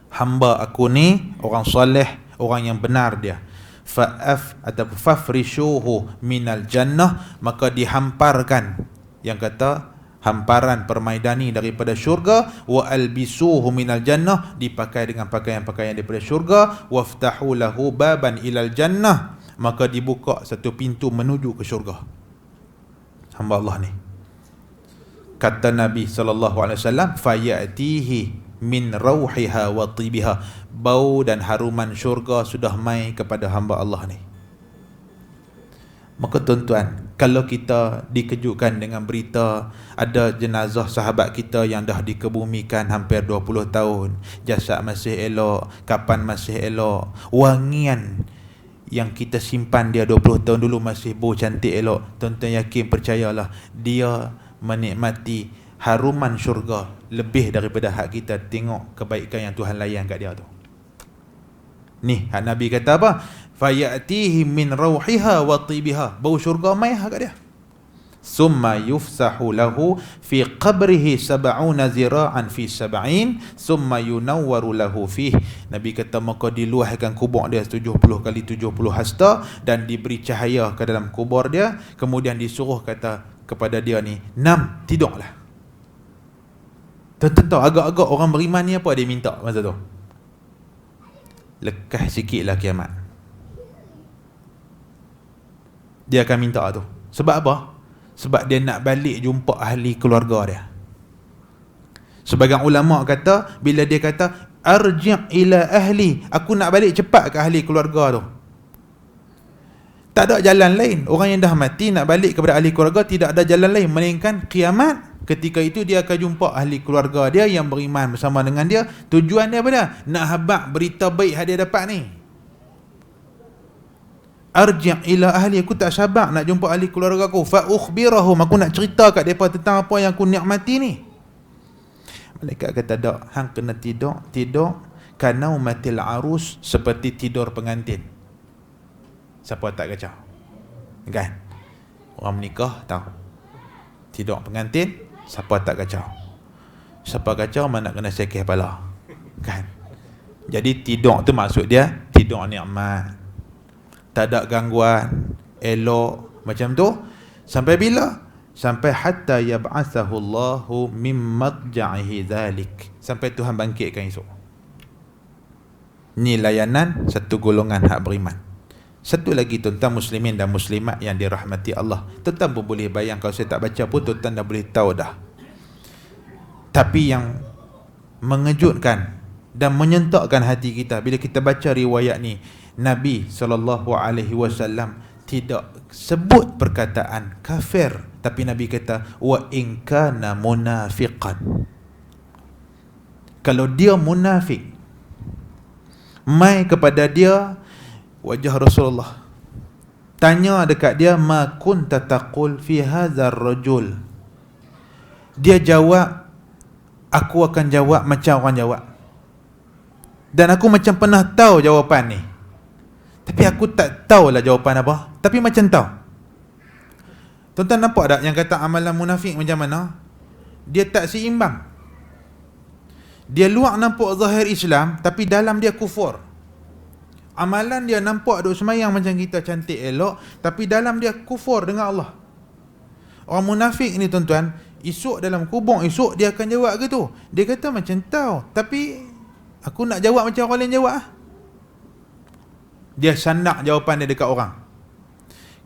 Hamba aku ni orang soleh, orang yang benar dia. Fa'af atau fafrishuhu minal jannah, maka dihamparkan, yang kata hamparan permaidani daripada syurga, wa albisuhu minal jannah, dipakai dengan pakaian-pakaian daripada syurga, waftahu lahu baban ilal jannah, maka dibuka satu pintu menuju ke syurga. Hamba Allah ni, kata Nabi SAW, fayatihi min rauhiha wa tibiha, bau dan haruman syurga sudah mai kepada hamba Allah ni. Maka tuan-tuan, kalau kita dikejutkan dengan berita ada jenazah sahabat kita yang dah dikebumikan hampir 20 tahun, jasad masih elok, kapan masih elok, wangian yang kita simpan dia 20 tahun dulu masih bau cantik elok, tuan-tuan yakin, percayalah, dia menikmati haruman syurga lebih daripada hak kita tengok kebaikan yang Tuhan layan kat dia tu. Ni hak Nabi kata apa? Fayatihi min rauhiha wa tibiha, bau syurga mai kat dia. Summa yufsahu lahu fi qabrihi 70 zira'an fi 70, summa yunawwaru lahu fih. Nabi kata maka diluahkan kubur dia 70 kali 70 hasta dan diberi cahaya ke dalam kubur dia, kemudian disuruh kata kepada dia ni, nam, tidurlah. Tentu agak-agak orang beriman ni apa dia minta masa tu? Lekas sikitlah kiamat. Dia akan minta tu. Sebab apa? Sebab dia nak balik jumpa ahli keluarga dia. Sebagian ulama kata, bila dia kata arji' ila ahli, aku nak balik cepat ke ahli keluarga tu, tak ada jalan lain. Orang yang dah mati nak balik kepada ahli keluarga, tidak ada jalan lain melainkan kiamat. Ketika itu dia akan jumpa ahli keluarga dia yang beriman bersama dengan dia. Tujuan dia apa dia? Nak habaq berita baik yang dia dapat ni. Arji' ila ahli, aku tak sabar nak jumpa ahli keluarga aku. Fa ukhbirahum, aku nak cerita kat depa tentang apa yang aku nikmati ni. Malaikat kata tak, hang kena tidur kana umatil arus, seperti tidur pengantin. Siapa tak kacau? Kan? Orang menikah tahu. Tidur pengantin, siapa tak kacau? Siapa kacau mana kena sekeh kepala. Kan? Jadi tidur tu maksud dia tidur nikmat. Tak ada gangguan, elok macam tu. Sampai bila? Sampai hatta yab'athahu Allahu min madja'ihi dhalik, sampai Tuhan bangkitkan esok. Ni layanan satu golongan hak beriman. Satu lagi tuan-tuan muslimin dan muslimat yang dirahmati Allah, tuan-tuan pun boleh bayang, kalau saya tak baca pun tuan-tuan dah boleh tahu dah. Tapi yang mengejutkan dan menyentakkan hati kita bila kita baca riwayat ni, Nabi SAW tidak sebut perkataan kafir, tapi Nabi kata wa in kana munafiqan. Kalau dia munafik, mai kepada dia wajah Rasulullah, tanya dekat dia, ma kunta taqul fi hadzal rajul. Dia jawab, aku akan jawab macam orang jawab, dan aku macam pernah tahu jawapan ni, tapi aku tak tahulah jawapan apa, tapi macam tahu. Tuan-tuan nampak tak yang kata amalan munafik macam mana? Dia tak seimbang. Dia luar nampak zahir Islam, tapi dalam dia kufur. Amalan dia nampak duk semayang macam kita cantik elok, tapi dalam dia kufur dengan Allah. Orang munafik ni tuan-tuan, esok dalam kubur esok dia akan jawab gitu. Dia kata macam tahu, tapi aku nak jawab macam orang lain jawab ah. Dia sandak jawapan dia dekat orang.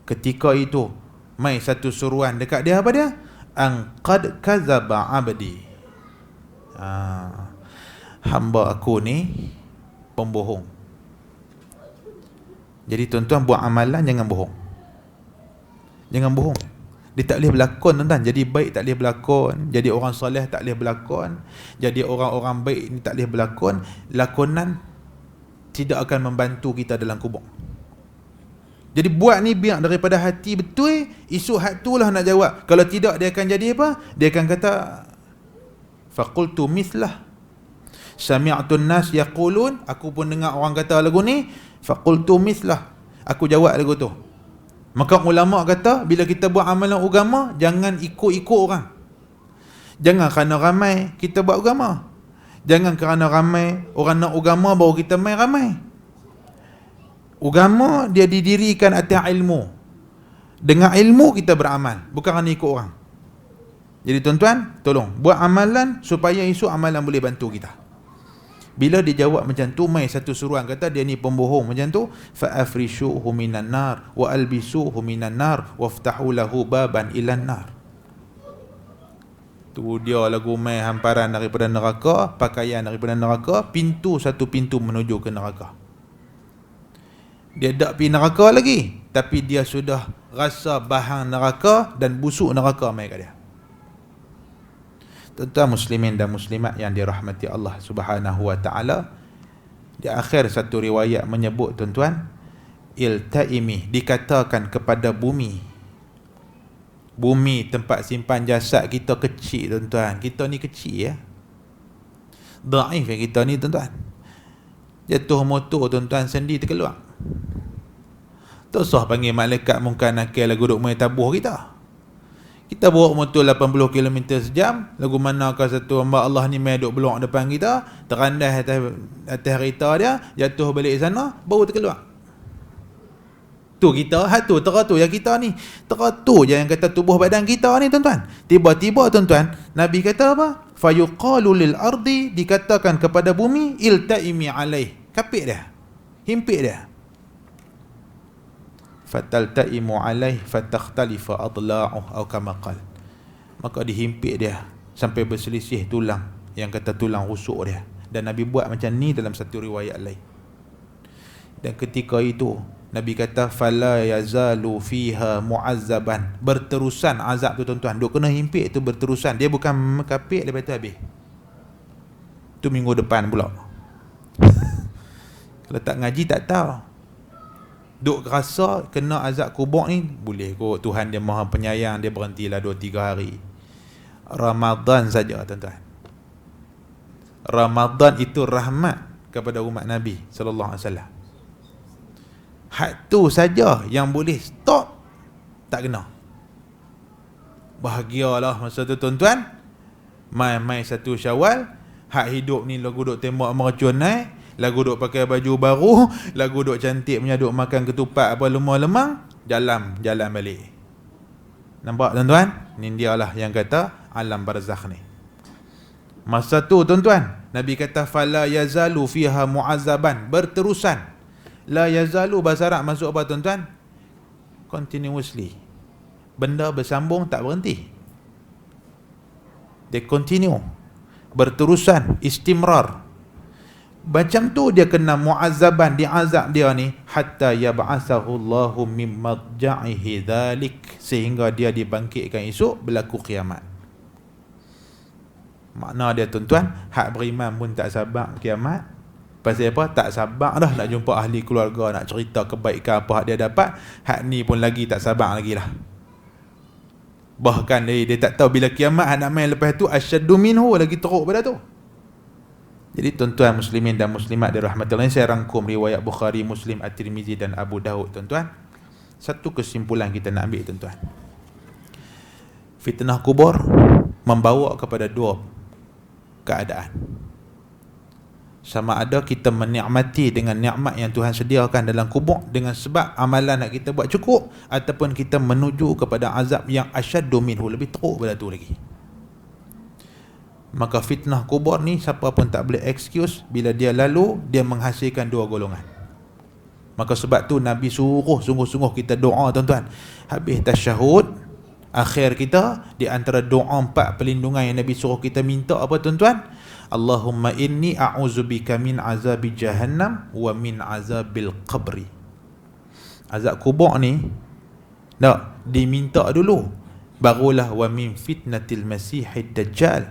Ketika itu mai satu suruhan dekat dia, apa dia? An qad kadzaba abdi. Hamba aku ni pembohong. Jadi tuan-tuan buat amalan jangan bohong. Jangan bohong. Dia tak boleh berlakon tuan-tuan. Jadi baik tak boleh berlakon, jadi orang soleh tak boleh berlakon, jadi orang-orang baik ni tak boleh berlakon. Lakonan tidak akan membantu kita dalam kubur. Jadi buat ni biar daripada hati betul, isu hak tu lah nak jawab. Kalau tidak dia akan jadi apa? Dia akan kata faqultu mislah sami'tun nas yaqulun, aku pun dengar orang kata lagu ni, faqultu mislah, aku jawab lagu tu. Maka ulama kata bila kita buat amalan agama jangan ikut-ikut orang. Jangan kerana ramai kita buat agama. Jangan kerana ramai orang nak agama baru kita main ramai. Agama dia didirikan atas ilmu. Dengan ilmu kita beramal, bukan kerana ikut orang. Jadi tuan-tuan, tolong buat amalan supaya esok amalan boleh bantu kita. Bila dia jawab macam tu, mai satu suruhan kata dia ni pembohong macam tu, fa afrishuhu minan nar wa albisuhu minan nar waftahu lahu baban ilan nar. Tu dia lagu mai hamparan daripada neraka, pakaian daripada neraka, pintu, satu pintu menuju ke neraka. Dia tak pergi neraka lagi, tapi dia sudah rasa bahan neraka dan busuk neraka mai kat dia. Tuan-tuan muslimin dan muslimat yang dirahmati Allah Subhanahu wa taala, di akhir satu riwayat menyebut tuan-tuan, iltaimi, dikatakan kepada bumi. Bumi tempat simpan jasad kita kecil tuan-tuan. Kita ni kecil ya. Dhaif kita ni tuan-tuan. Jatuh motor tuan-tuan sendi terkeluar. Tak usah panggil malaikat mungkar nakir lagu duk main tabuh kita. Kita bawa motor 80 km sejam, lagu manakah satu hamba Allah ni main duk belok depan kita, terandai atas kereta dia, jatuh balik sana, baru terkeluar. Tu kita, hatu teratur yang kita ni. Teratur je yang kata tubuh badan kita ni tuan-tuan. Tiba-tiba tuan-tuan, Nabi kata apa? Fayuqalu lil ardi, dikatakan kepada bumi, iltaimi alaih. Kapit dia. Himpit dia. Fataltaimu alaih fatakhtalifa adla'uh atau kama qala. Maka dihimpit dia sampai berselisih tulang. yang kata tulang rusuk dia. Dan Nabi buat macam ni dalam satu riwayat lain. Dan ketika itu Nabi kata fala yazalu fiha mu'azzaban, berterusan azab tu tuan-tuan, duk kena himpit tu berterusan, dia bukan mekapit lepas tu habis. Tu minggu depan pula. Kalau tak ngaji tak tahu. Duk rasa kena azab kubur ni boleh kot, Tuhan dia Maha Penyayang, dia berhentilah 2-3 hari. Ramadan saja tuan-tuan. Ramadan itu rahmat kepada umat Nabi sallallahu alaihi wasallam. Hak tu saja yang boleh stop, tak kena. Bahagialah masa tu tuan-tuan. Mai 1 Syawal, hak hidup ni lagu duk tembak mercun naik, lagu duk pakai baju baru, lagu duk cantik punya, duk makan ketupat apa lemah-lemah, jalan balik. Nampak tuan-tuan? Ni dia lah yang kata alam barzakh ni. Masa tu tuan-tuan, Nabi kata fala yazalu fiha mu'azzaban, berterusan. La yazalu bahasa Arab masuk apa tuan-tuan? Continuously. Benda bersambung, tak berhenti. Dia continue, berterusan, istimrar. Macam tu dia kena mu'azzaban, diazab dia ni hatta yab'athahu Allahu min madja'ihi dhalik, sehingga dia dibangkitkan esok berlaku kiamat. Makna dia tuan-tuan, hak beriman pun tak sabar kiamat. Pasal apa? Tak sabar dah nak jumpa ahli keluarga, nak cerita kebaikan apa hak dia dapat. Hak ni pun lagi tak sabar lagi lah. Bahkan dia tak tahu bila kiamat hak nak main lepas tu asyaddu minhu, lagi teruk pada tu. Jadi tuan-tuan muslimin dan muslimat dirahmati Allah, saya rangkum riwayat Bukhari, Muslim, At-Tirmizi dan Abu Daud tuan-tuan. Satu kesimpulan kita nak ambil tuan-tuan. Fitnah kubur membawa kepada 2 keadaan. Sama ada kita menikmati dengan nikmat yang Tuhan sediakan dalam kubur dengan sebab amalan nak kita buat cukup, ataupun kita menuju kepada azab yang asyaddu minhu, lebih teruk pada tu lagi. Maka fitnah kubur ni siapa pun tak boleh excuse, bila dia lalu dia menghasilkan 2 golongan. Maka sebab tu Nabi suruh sungguh-sungguh kita doa tuan-tuan. Habis tasyahud akhir kita, di antara doa 4 perlindungan yang Nabi suruh kita minta apa tuan-tuan? Allahumma inni a'udzubika min azabi jahannam wa min azabil qabri. Azab kubur ni tak diminta dulu, barulah wa min fitnatil masihid dajjal,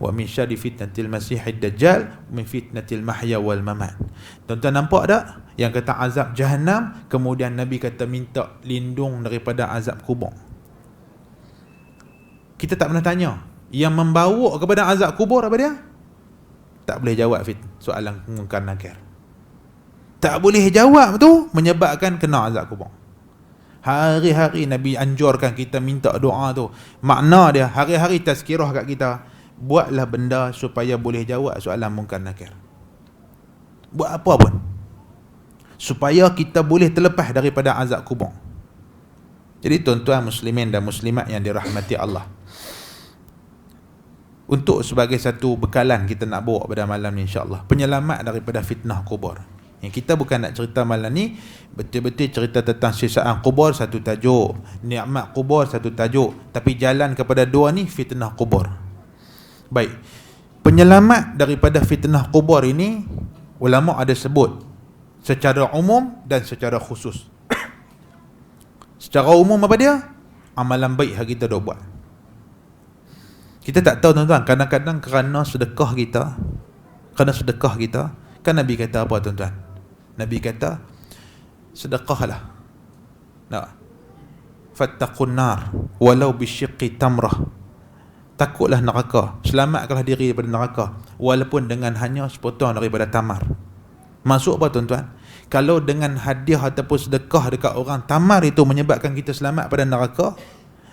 wa min syarri fitnatil masihid dajjal, min fitnatil mahya wal mamat. Tuan-tuan nampak tak yang kata azab jahannam, kemudian Nabi kata minta lindung daripada azab kubur. Kita tak pernah tanya yang membawa kepada azab kubur apa dia? Tak boleh jawab soalan mungkar nakir. Tak boleh jawab tu menyebabkan kena azab kubur. Hari-hari Nabi anjurkan kita minta doa tu. Makna dia hari-hari tazkirah kat kita, buatlah benda supaya boleh jawab soalan mungkar nakir. Buat apa pun supaya kita boleh terlepas daripada azab kubur. Jadi tuan-tuan muslimin dan muslimat yang dirahmati Allah, untuk sebagai satu bekalan kita nak bawa pada malam ni insya-Allah, penyelamat daripada fitnah kubur. Yang kita bukan nak cerita malam ni betul-betul cerita tentang sisaan kubur satu tajuk, nikmat kubur satu tajuk, tapi jalan kepada 2 ni fitnah kubur. Baik. Penyelamat daripada fitnah kubur ini ulama ada sebut secara umum dan secara khusus. Secara umum apa dia? Amalan baik yang kita dah buat. Kita tak tahu tuan-tuan, kadang-kadang kerana sedekah kita, kan Nabi kata apa tuan-tuan? Nabi kata sedekahlah. Nah. Fattaqun nar walau bisyiqqi tamrah. Takutlah neraka, selamatkanlah diri daripada neraka walaupun dengan hanya sepotong daripada tamar. Maksud apa tuan-tuan? Kalau dengan hadiah ataupun sedekah dekat orang, tamar itu menyebabkan kita selamat pada neraka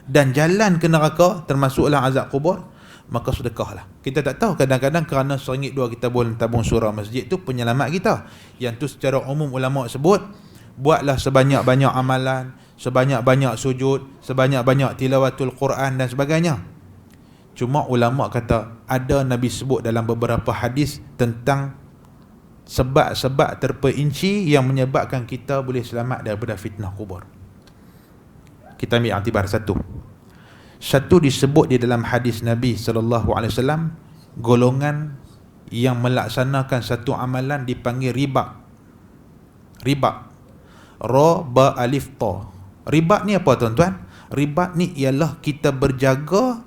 dan jalan ke neraka, termasuklah azab kubur, maka sedekahlah. Kita tak tahu, kadang-kadang kerana RM1-2 kita boleh tabung surau masjid tu penyelamat kita. Yang tu secara umum ulama sebut, buatlah sebanyak-banyak amalan, sebanyak-banyak sujud, sebanyak-banyak tilawatul Quran dan sebagainya. Cuma ulama kata ada Nabi sebut dalam beberapa hadis tentang sebab-sebab terperinci yang menyebabkan kita boleh selamat daripada fitnah kubur. Kita ambil iktibar satu disebut di dalam hadis Nabi SAW, golongan yang melaksanakan satu amalan dipanggil riba. Riba. Ra, ba, alif, ta. Riba ni apa tuan-tuan? Riba ni ialah kita berjaga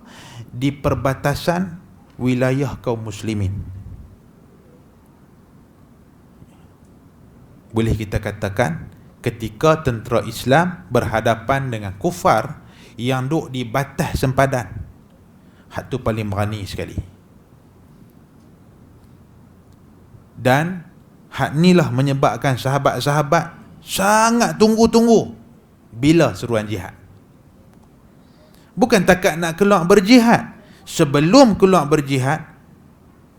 di perbatasan wilayah kaum muslimin. Boleh kita katakan ketika tentera Islam berhadapan dengan kufar yang duduk di batas sempadan, hak tu paling berani sekali. Dan hak inilah menyebabkan sahabat-sahabat sangat tunggu-tunggu bila seruan jihad. Bukan takat nak keluar berjihad. Sebelum keluar berjihad,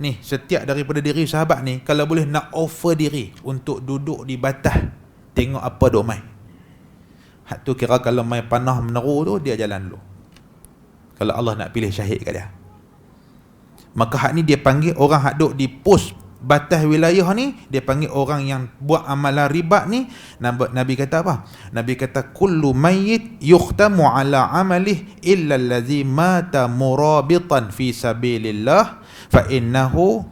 ni setiap daripada diri sahabat ni kalau boleh nak offer diri untuk duduk di batas, tengok apa duk mai. Hak tu kira kalau mai panah meneru tu, dia jalan dulu. Kalau Allah nak pilih syahid kat dia. Maka hak ni dia panggil orang hak duk di pos batas wilayah ni, dia panggil orang yang buat amalan riba ni. Nabi kata apa? Nabi kata kullu mayyit yukhtamu ala amalih illa allazi mata murabitan fi sabilillah fa innahu,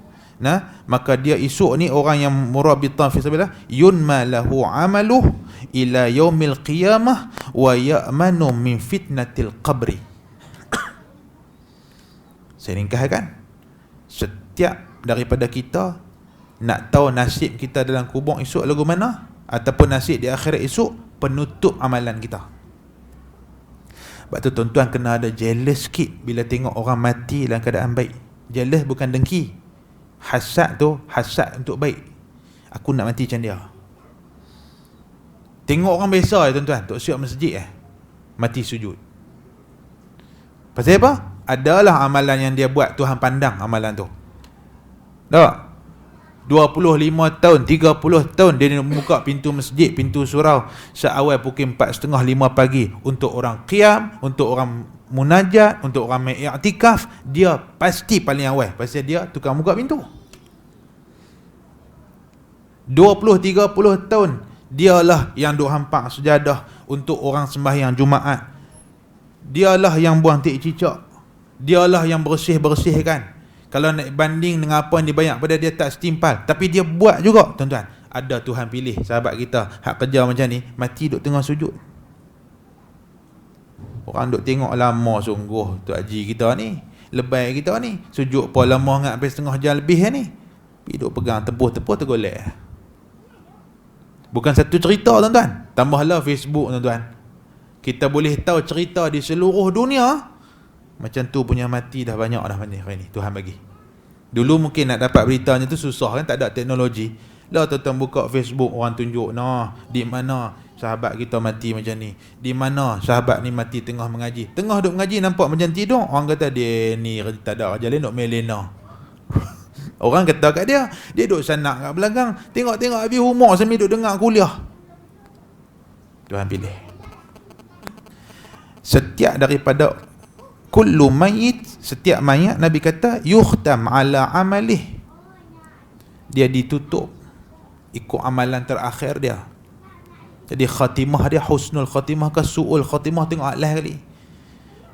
maka dia esok ni orang yang murabitan fi sabilillah yunma lahu amaluh ila yaumil qiyamah wa ya'manu min fitnatil qabri. Saya ringkaskan, setiap daripada kita nak tahu nasib kita dalam kubur esok lagu mana, ataupun nasib di akhirat esok, penutup amalan kita. Sebab tu tuan-tuan kena ada jealous sikit bila tengok orang mati dalam keadaan baik. Jealous bukan dengki. Hasad tu hasad untuk baik. Aku nak mati macam dia. Tengok orang biasa tuan-tuan, tok siap masjid mati sujud. Pasal apa? Adalah amalan yang dia buat, Tuhan pandang amalan tu. Tak? 25 tahun, 30 tahun dia buka pintu masjid, pintu surau seawal pukul 4.30, 5 pagi untuk orang qiyam, untuk orang munajat, untuk orang i'tikaf. Dia pasti paling awal pasal dia tukang buka pintu. 20-30 tahun dialah yang duk hampak sejadah untuk orang sembahyang Jumaat. Dialah yang buang tik cicak. Dialah yang bersih-bersihkan. Kalau nak banding dengan apa yang dibayar pada dia tak setimpal, tapi dia buat juga tuan-tuan. Ada Tuhan pilih sahabat kita hak kerja macam ni, mati duk tengah sujud. Orang duk tengok lama sungguh tu haji kita ni, lebay kita ni, sujud pun lama sangat sampai setengah jam lebih ni. Pergi duk pegang tepuh-tepuh tergolek. Bukan satu cerita tuan-tuan, tambahlah Facebook tuan-tuan. Kita boleh tahu cerita di seluruh dunia. Macam tu punya mati dah banyak dah ni Tuhan bagi. Dulu mungkin nak dapat beritanya tu susah kan, tak ada teknologi. Lah tuan-tuan buka Facebook, orang tunjuk di mana sahabat kita mati macam ni, di mana sahabat ni mati tengah mengaji. Tengah duk mengaji nampak macam tidur, orang kata dia ni tak ada kerja lain, duk melena. Orang kata kat dia duk sanak kat belakang, tengok-tengok habis umur sambil duk dengar kuliah. Tuhan pilih. Setiap daripada kullu mayyit, setiap mayat Nabi kata yukhtam ala amalih, dia ditutup ikut amalan terakhir dia. Jadi khatimah dia husnul khatimah ke su'ul khatimah, tengok alas kali.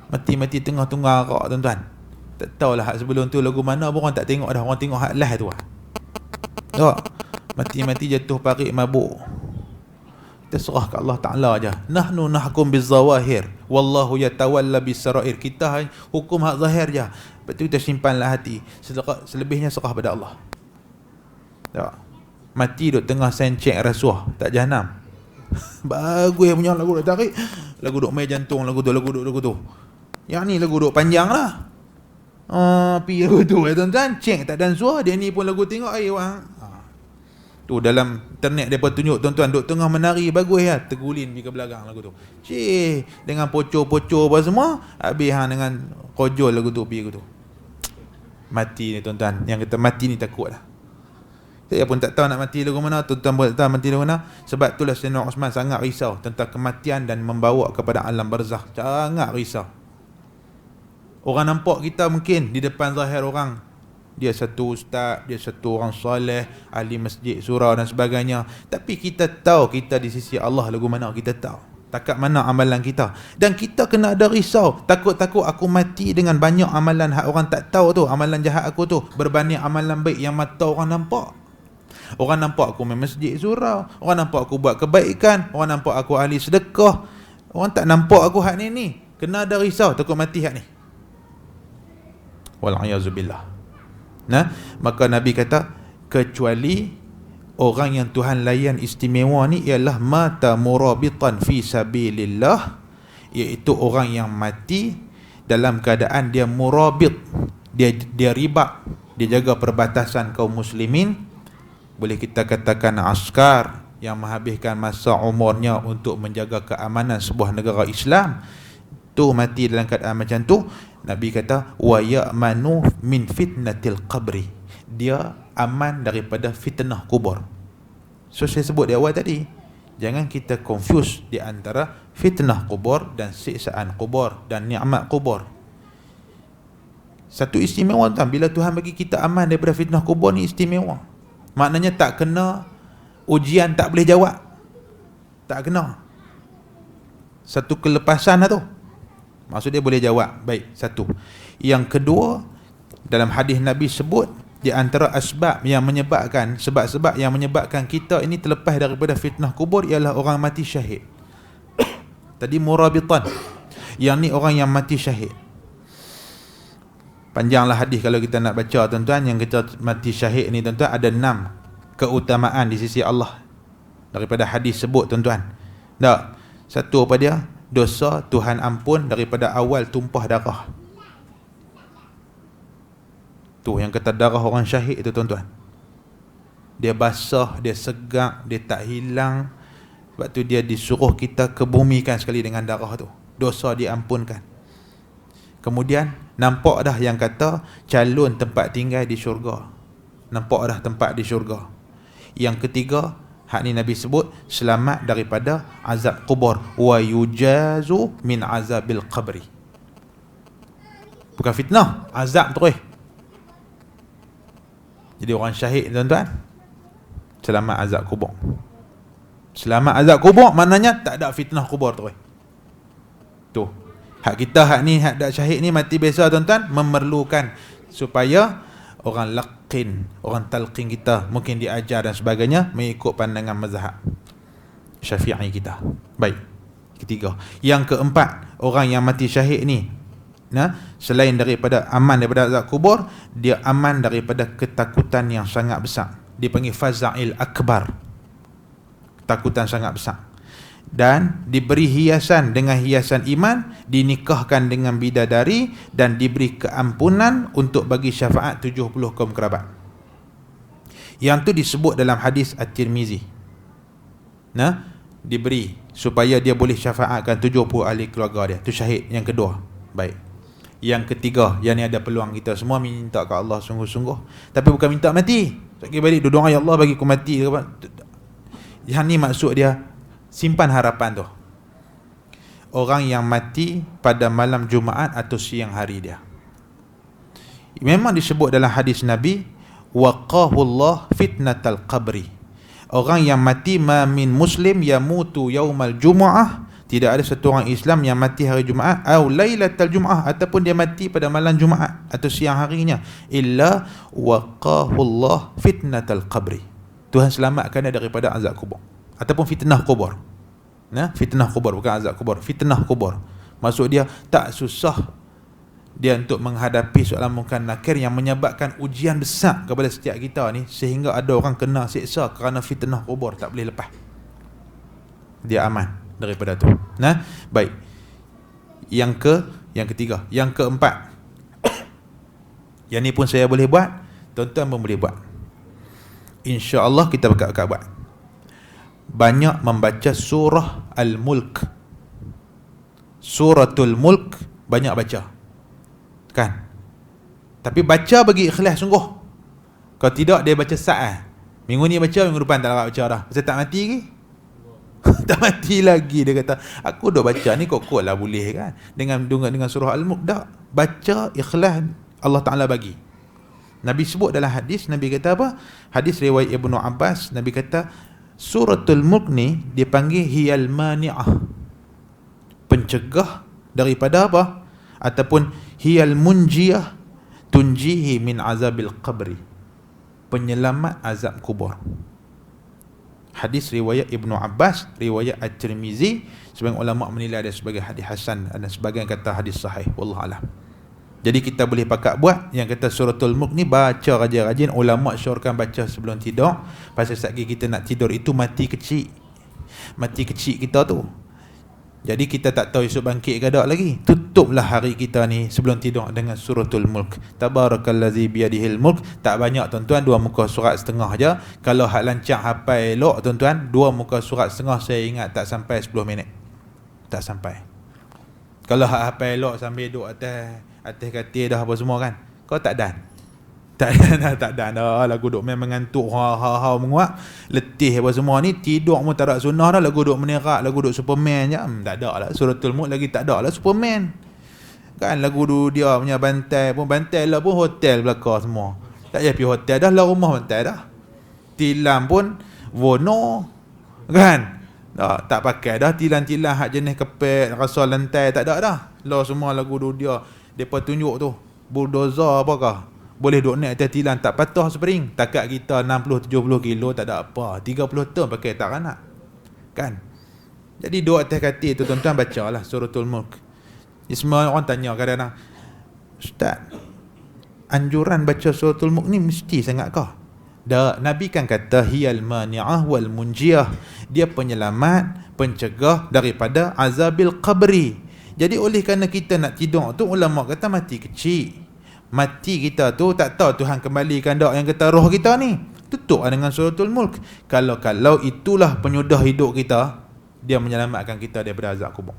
Mati-mati tengah tunggal arak tuan-tuan. Tak tahulah hak sebelum tu lagu mana pun orang tak tengok dah, orang tengok hak alas tu. Tak, mati-mati jatuh parik mabuk. Kita serah ke Allah Ta'ala aja. Nahnu nahkum bizawahir wallahu yatawalla bisarair. Kita hukum hak zahir je. Lepas tu kita simpanlah hati. Selebihnya serah pada Allah. Tak. Mati duk tengah sencek rasuah, tak jahanam. Bagus punya lagu duk tarik, lagu duk main jantung, lagu tu. Yang ni lagu duk panjang lah. Pi lagu tu tuan-tuan, cek tak dan suah. Dia ni pun lagu tengok orang. Tu dalam internet depa tunjuk tuan-tuan duk tengah menari bagus ya, tergulin pergi ke belakang lagu tu. Cih, dengan pocor-pocor apa semua, habis hang dengan kojol lagu tu pergi lagu tu. Mati ni tuan-tuan, yang kata mati ni takutlah. Saya pun tak tahu nak mati lagu mana, tuan-tuan pun tak tahu mati lagu mana. Sebab itulah Sayyidina Osman sangat risau tentang kematian dan membawa kepada alam barzakh. Sangat risau. Orang nampak kita mungkin di depan zahir orang, dia satu ustaz, dia satu orang soleh, ahli masjid, surau dan sebagainya. Tapi kita tahu kita di sisi Allah lagu mana, kita tahu. takat mana amalan kita. Dan kita kena ada risau, takut-takut aku mati dengan banyak amalan hak orang tak tahu tu, amalan jahat aku tu, berbanding amalan baik yang mata orang nampak. Orang nampak aku main masjid surau, orang nampak aku buat kebaikan, orang nampak aku ahli sedekah, orang tak nampak aku hak ni. Kena ada risau, takut mati hak ni. Wal'ayazubillah. Nah, maka Nabi kata, kecuali orang yang Tuhan layan istimewa ni ialah mata murabitan fi sabilillah, iaitu orang yang mati dalam keadaan dia murabit, dia ribat, dia jaga perbatasan kaum muslimin. Boleh kita katakan askar yang menghabiskan masa umurnya untuk menjaga keamanan sebuah negara Islam, tu mati dalam keadaan macam tu. Nabi kata wa ya'manu min fitnatil qabri, dia aman daripada fitnah kubur. So saya sebut di awal tadi, jangan kita confuse di antara fitnah kubur dan siksaan kubur dan nikmat kubur. Satu istimewa tuan, bila Tuhan bagi kita aman daripada fitnah kubur ni istimewa. Maknanya tak kena ujian, tak boleh jawab, tak kena. Satu kelepasan lah tu. Maksud dia boleh jawab. Baik, satu. Yang kedua, dalam hadis Nabi sebut, di antara asbab yang menyebabkan, sebab-sebab yang menyebabkan kita ini terlepas daripada fitnah kubur ialah orang mati syahid. Tadi murabitan, yang ni orang yang mati syahid. Panjanglah hadis kalau kita nak baca tuan-tuan. Yang kita mati syahid ni tuan-tuan, ada 6 keutamaan di sisi Allah daripada hadis sebut tuan-tuan. Tak, satu apa dia? Dosa Tuhan ampun daripada awal tumpah darah. Tu yang kata darah orang syahid itu tuan-tuan, dia basah, dia segak, dia tak hilang. Sebab tu dia disuruh kita kebumikan sekali dengan darah tu. Dosa diampunkan. Kemudian nampak dah yang kata calon tempat tinggal di syurga. Nampak dah tempat di syurga. Yang ketiga, hak ni Nabi sebut, selamat daripada azab kubur. Wa yujazu min azabil qabri. Bukan fitnah, azab terus. Jadi orang syahid tuan-tuan, selamat azab kubur. Selamat azab kubur maknanya tak ada fitnah kubur terus. Tu. Hak kita hak ni, hak dak syahid ni mati biasa tuan-tuan, memerlukan supaya orang laqin, orang talqin kita mungkin diajar dan sebagainya mengikut pandangan mazhab Syafi'i kita. Baik. Ketiga. Yang keempat, orang yang mati syahid ni, nah, selain daripada aman daripada azab kubur, dia aman daripada ketakutan yang sangat besar. Dipanggil faza'il akbar. Ketakutan sangat besar. Dan diberi hiasan dengan hiasan iman, dinikahkan dengan bidadari, dan diberi keampunan untuk bagi syafaat 70 kaum kerabat. Yang tu disebut dalam hadis At-Tirmizi. Nah, diberi supaya dia boleh syafaatkan 70 ahli keluarga dia. Tu syahid yang kedua. Baik. Yang ketiga, yang ni ada peluang kita semua minta ke Allah sungguh-sungguh, tapi bukan minta mati. Sekali balik doa, ya Allah bagi aku mati. Yang ni maksud dia simpan harapan tu. Orang yang mati pada malam Jumaat atau siang hari dia. Memang disebut dalam hadis Nabi, waqahullah fitnatal qabri. Orang yang mati, ma min muslim yamutu yaumal jumu'ah, tidak ada satu orang Islam yang mati hari Jumaat, atau lailatul Jumaat, ataupun dia mati pada malam Jumaat atau siang harinya, illa waqahullah fitnatal qabri. Tuhan selamatkan dia daripada azab kubur ataupun fitnah kubur. Nah, fitnah kubur, bukan azab kubur, fitnah kubur. Maksud dia tak susah dia untuk menghadapi soalan munkar nakir yang menyebabkan ujian besar kepada setiap kita ni, sehingga ada orang kena siksa kerana fitnah kubur, tak boleh lepas. Dia aman daripada tu. Nah, baik. Yang ketiga, yang keempat. Yang ni pun saya boleh buat, tuan-tuan pun boleh buat. InsyaAllah kita berkat-berkat buat. Banyak membaca surah Al-Mulk. Suratul Mulk banyak baca, kan? Tapi baca bagi ikhlas sungguh. Kalau tidak, dia baca sa'ah. Minggu ni baca, minggu depan tak dapat baca dah. Pasal tak mati lagi. Tak mati lagi. Dia kata, aku dah baca ni kok lah boleh kan, dengan surah Al-Mulk. Tak, baca ikhlas, Allah Ta'ala bagi. Nabi sebut dalam hadis, Nabi kata apa? Hadis riwayat Ibnu Abbas, Nabi kata suratul Mulk ni dipanggil hiyal mani'ah. pencegah daripada apa? Ataupun hiyal munjiyah tunjihi min azabil qabri, penyelamat azab kubur. Hadis riwayat Ibnu Abbas, riwayat At-Tirmizi. Sebagian ulama menilai dia sebagai hadis hasan dan sebagian kata hadis sahih, wallahu alam. Jadi kita boleh pakat buat yang kata suratul Mulk ni baca rajin-rajin. Ulama syorkan baca sebelum tidur. Pasal sekali kita nak tidur itu mati kecil. Mati kecil kita tu. Jadi kita tak tahu esok bangkit ke tak lagi. Tutuplah hari kita ni sebelum tidur dengan suratul Mulk. Tabarakallazi biyadihil mulk. Tak banyak tuan-tuan, 2 muka surat setengah je. Kalau hak lancang hafal elok tuan-tuan, 2 muka surat setengah saya ingat tak sampai 10 minit. Tak sampai. Kalau hak hafal elok sambil duduk atas katil dah apa semua kan, kau tak dan. Tak dan dah. Lagu duk main mengantuk, menguap, letih apa semua ni, tidur pun tak ada sunnah dah. Lagu duk menerak, lagu duk Superman je. Tak ada lah suratul Mulk lagi, tak ada lah Superman kan. Lagu duk dia punya bantai lah pun hotel belakang semua. Tak payah pergi hotel dah, lah rumah bantai dah. Tilam pun Vono kan. Tak pakai dah tilam-tilam hak jenis kepek rasa lantai, tak ada dah. Lah semua lagu duk dia. Depa tunjuk tu bulldozer apakah boleh duk naik atas tilam, tak patah spring. Takat kita 60-70 kilo tak ada apa, 30 ton pakai tak nak kan. Jadi duk atas katil tu tuan-tuan bacalah suratul Mulk. Semua orang tanya kadang-kadang, Ustaz, anjuran baca suratul Mulk ni mesti sangat kah? Dah, Nabi kan kata hiyal mani'ah wal munjiyah, dia penyelamat, pencegah daripada azabil qabri. Jadi oleh kerana kita nak tidur tu, ulama kata mati kecil. Mati kita tu tak tahu Tuhan kembalikan dak yang kata roh kita ni. Tutup dengan suratul Mulk. Kalau itulah penyudah hidup kita, dia menyelamatkan kita daripada azab kubur.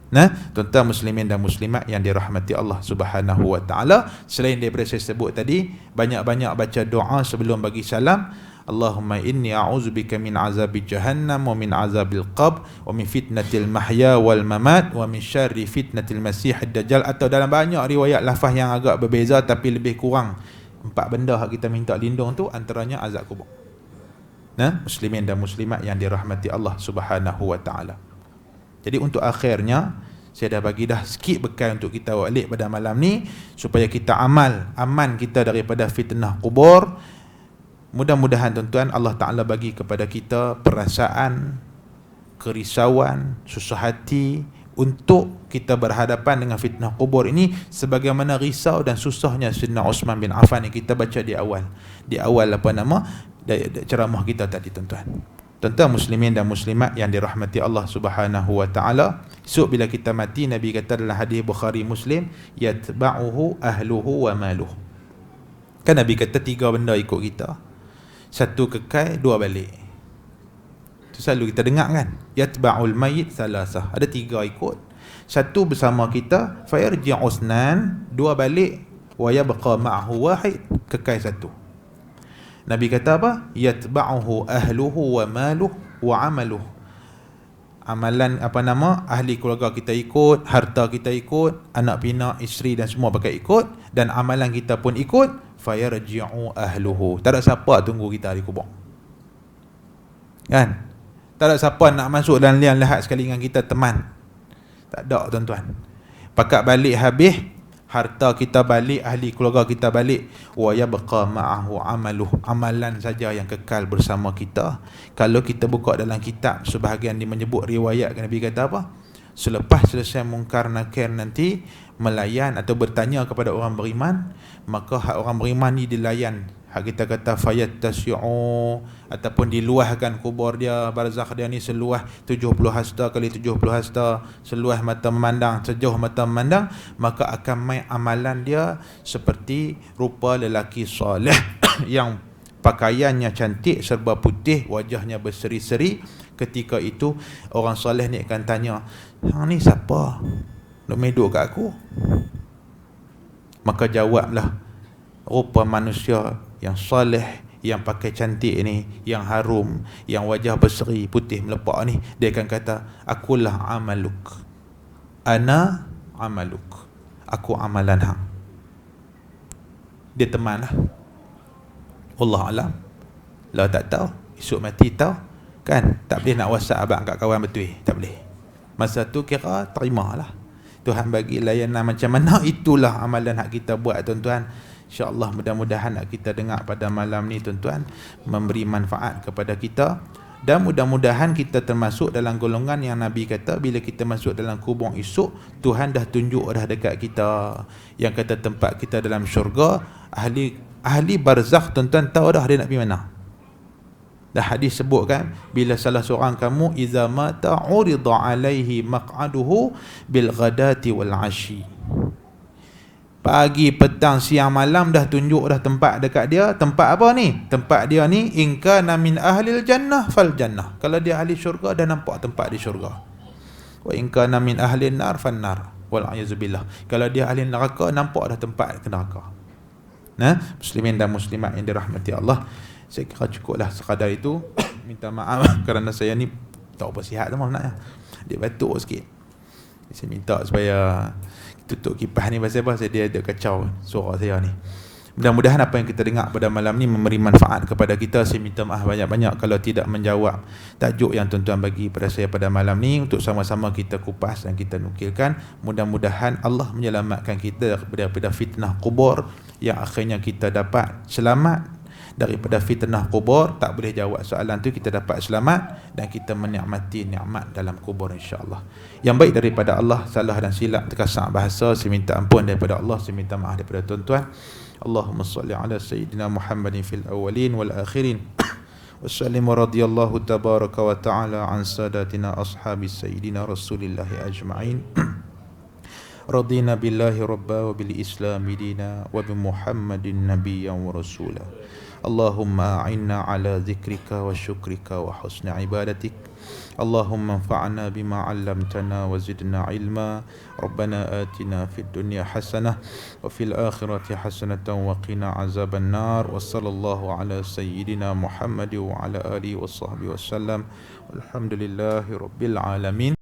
Nah, tuan-tuan muslimin dan muslimat yang dirahmati Allah Subhanahu wa taala, selain daripada saya sebut tadi, banyak-banyak baca doa sebelum bagi salam. Allahumma inni a'udzubika min azabi jahannam wa min azabil qabr wa min fitnatil mahya wal mamat wa min syarri fitnatil masiihid dajjal. Atau dalam banyak riwayat lafaz yang agak berbeza tapi lebih kurang 4 benda yang kita minta lindung tu, antaranya azab kubur. Nah, muslimin dan muslimat yang dirahmati Allah Subhanahu wa taala. Jadi untuk akhirnya, saya dah bagi dah sikit bekal untuk kita balik pada malam ni supaya kita aman kita daripada fitnah kubur. Mudah-mudahan tuan-tuan Allah Ta'ala bagi kepada kita perasaan, kerisauan, susah hati untuk kita berhadapan dengan fitnah kubur ini sebagaimana risau dan susahnya Sayyidina Uthman bin Affan yang kita baca di awal ceramah kita tadi tuan-tuan. Tuan-tuan muslimin dan muslimat yang dirahmati Allah Subhanahu wa taala, esok bila kita mati, Nabi kata dalam hadis Bukhari Muslim, yatba'uhu ahluhu wa maluhu. Kan Nabi kata 3 benda ikut kita. 1 kekal, 2 balik. Itu selalu kita dengar kan. Yatba'ul mayyit salasah. Ada 3 ikut. 1 bersama kita, fayarji'u usnan, 2 balik, wa yabqa ma'ahu wahid, kekal 1. Nabi kata apa? Yatba'uhu ahluhu wa maluhu wa amaluhu. Amalan ahli keluarga kita ikut, harta kita ikut, anak pinak, isteri dan semua pakai ikut, dan amalan kita pun ikut. Fayarji'u ahluhu. Tak ada siapa tunggu kita di kubur kan. Tak ada siapa nak masuk dalam liang lahat sekali dengan kita teman. Tak ada tuan-tuan. Pakat balik habis, harta kita balik, ahli keluarga kita balik, wa yabqa ma'ahu amaluhu. Amalan saja yang kekal bersama kita. Kalau kita buka dalam kitab, sebahagian dia menyebut riwayat Nabi kata apa? Selepas selesai mungkar nakir nanti, melayan atau bertanya kepada orang beriman, maka hak orang beriman ni dilayan. Hak kita kata fayattasi'u, ataupun diluahkan kubur dia, barzakh dia ni seluas 70 hasta kali 70 hasta, seluas mata memandang, sejauh mata memandang, maka akan mai amalan dia seperti rupa lelaki soleh yang pakaiannya cantik, serba putih, wajahnya berseri-seri. Ketika itu orang soleh ni akan tanya, hang ni siapa? Nak meduk kat aku? Maka jawablah, rupa manusia yang soleh, yang pakai cantik ni, yang harum, yang wajah berseri, putih melepak ni. Dia akan kata, akulah amaluk, ana amaluk, aku amalan hang. Dia teman lah. Allah alam. Lah tak tahu, esok mati tahu kan. Tak boleh nak WhatsApp abang kat kawan betul, tak boleh. Masa tu kira terimalah. Tuhan bagi layanan macam mana, itulah amalan hak kita buat tuan-tuan. InsyaAllah mudah-mudahan hak kita dengar pada malam ni tuan-tuan memberi manfaat kepada kita. Dan mudah-mudahan kita termasuk dalam golongan yang Nabi kata, bila kita masuk dalam kubur esok, Tuhan dah tunjuk dah dekat kita, yang kata tempat kita dalam syurga. Ahli barzakh tuan-tuan tahu dah dia nak pergi mana. Dah hadis sebut kan, bila salah seorang kamu iza mata urida alaihi maq'aduhu bil ghadati wal ashi, pagi, petang, siang, malam dah tunjuk dah tempat dekat dia. Tempat apa ni? Tempat dia ni, in kana min ahlil jannah fal jannah, kalau dia ahli syurga dah nampak tempat di syurga. Wa in kana min ahlin nar fan nar wal a'yazubillah, kalau dia ahli neraka nampak dah tempat ke neraka. Nah, muslimin dan muslimat yang dirahmati Allah, saya kira cukuplah sekadar itu. Minta maaf kerana saya ni tak apa sihat tu nak dia batuk sikit. Saya minta supaya tutup kipas ni pasal apa, dia ada kacau suara saya ni. Mudah-mudahan apa yang kita dengar pada malam ni memberi manfaat kepada kita. Saya minta maaf banyak-banyak kalau tidak menjawab tajuk yang tuan-tuan bagi pada saya pada malam ni, untuk sama-sama kita kupas dan kita nukilkan. Mudah-mudahan Allah menyelamatkan kita daripada fitnah kubur, yang akhirnya kita dapat selamat daripada fitnah kubur. Tak boleh jawab soalan tu, kita dapat selamat dan kita menikmati nikmat dalam kubur insya-Allah. Yang baik daripada Allah, salah dan silap terkasar bahasa, saya minta ampun daripada Allah, saya minta maaf daripada tuan-tuan. Allahumma salli ala sayyidina Muhammadin fil awwalin wal akhirin wa sallim radhiyallahu tabaraka wa ta'ala an sadatina ashabi sayyidina Rasulillah ajma'in. Radina billahi rabba wa bil islami dina wa bi Muhammadin nabiyyan wa rasula. Allahumma a'inna ala dhikrika wa syukrika wa husni ibadatik. Allahumma anfa'na bima 'allamtana wa zidna ilma. Rabbana atina fid dunya hasanah wa fil akhirati hasanatan wa qina azaban nar. Wa sallallahu ala sayyidina Muhammad wa ala alihi wa sahbihi wasallam. Walhamdulillahi rabbil alamin.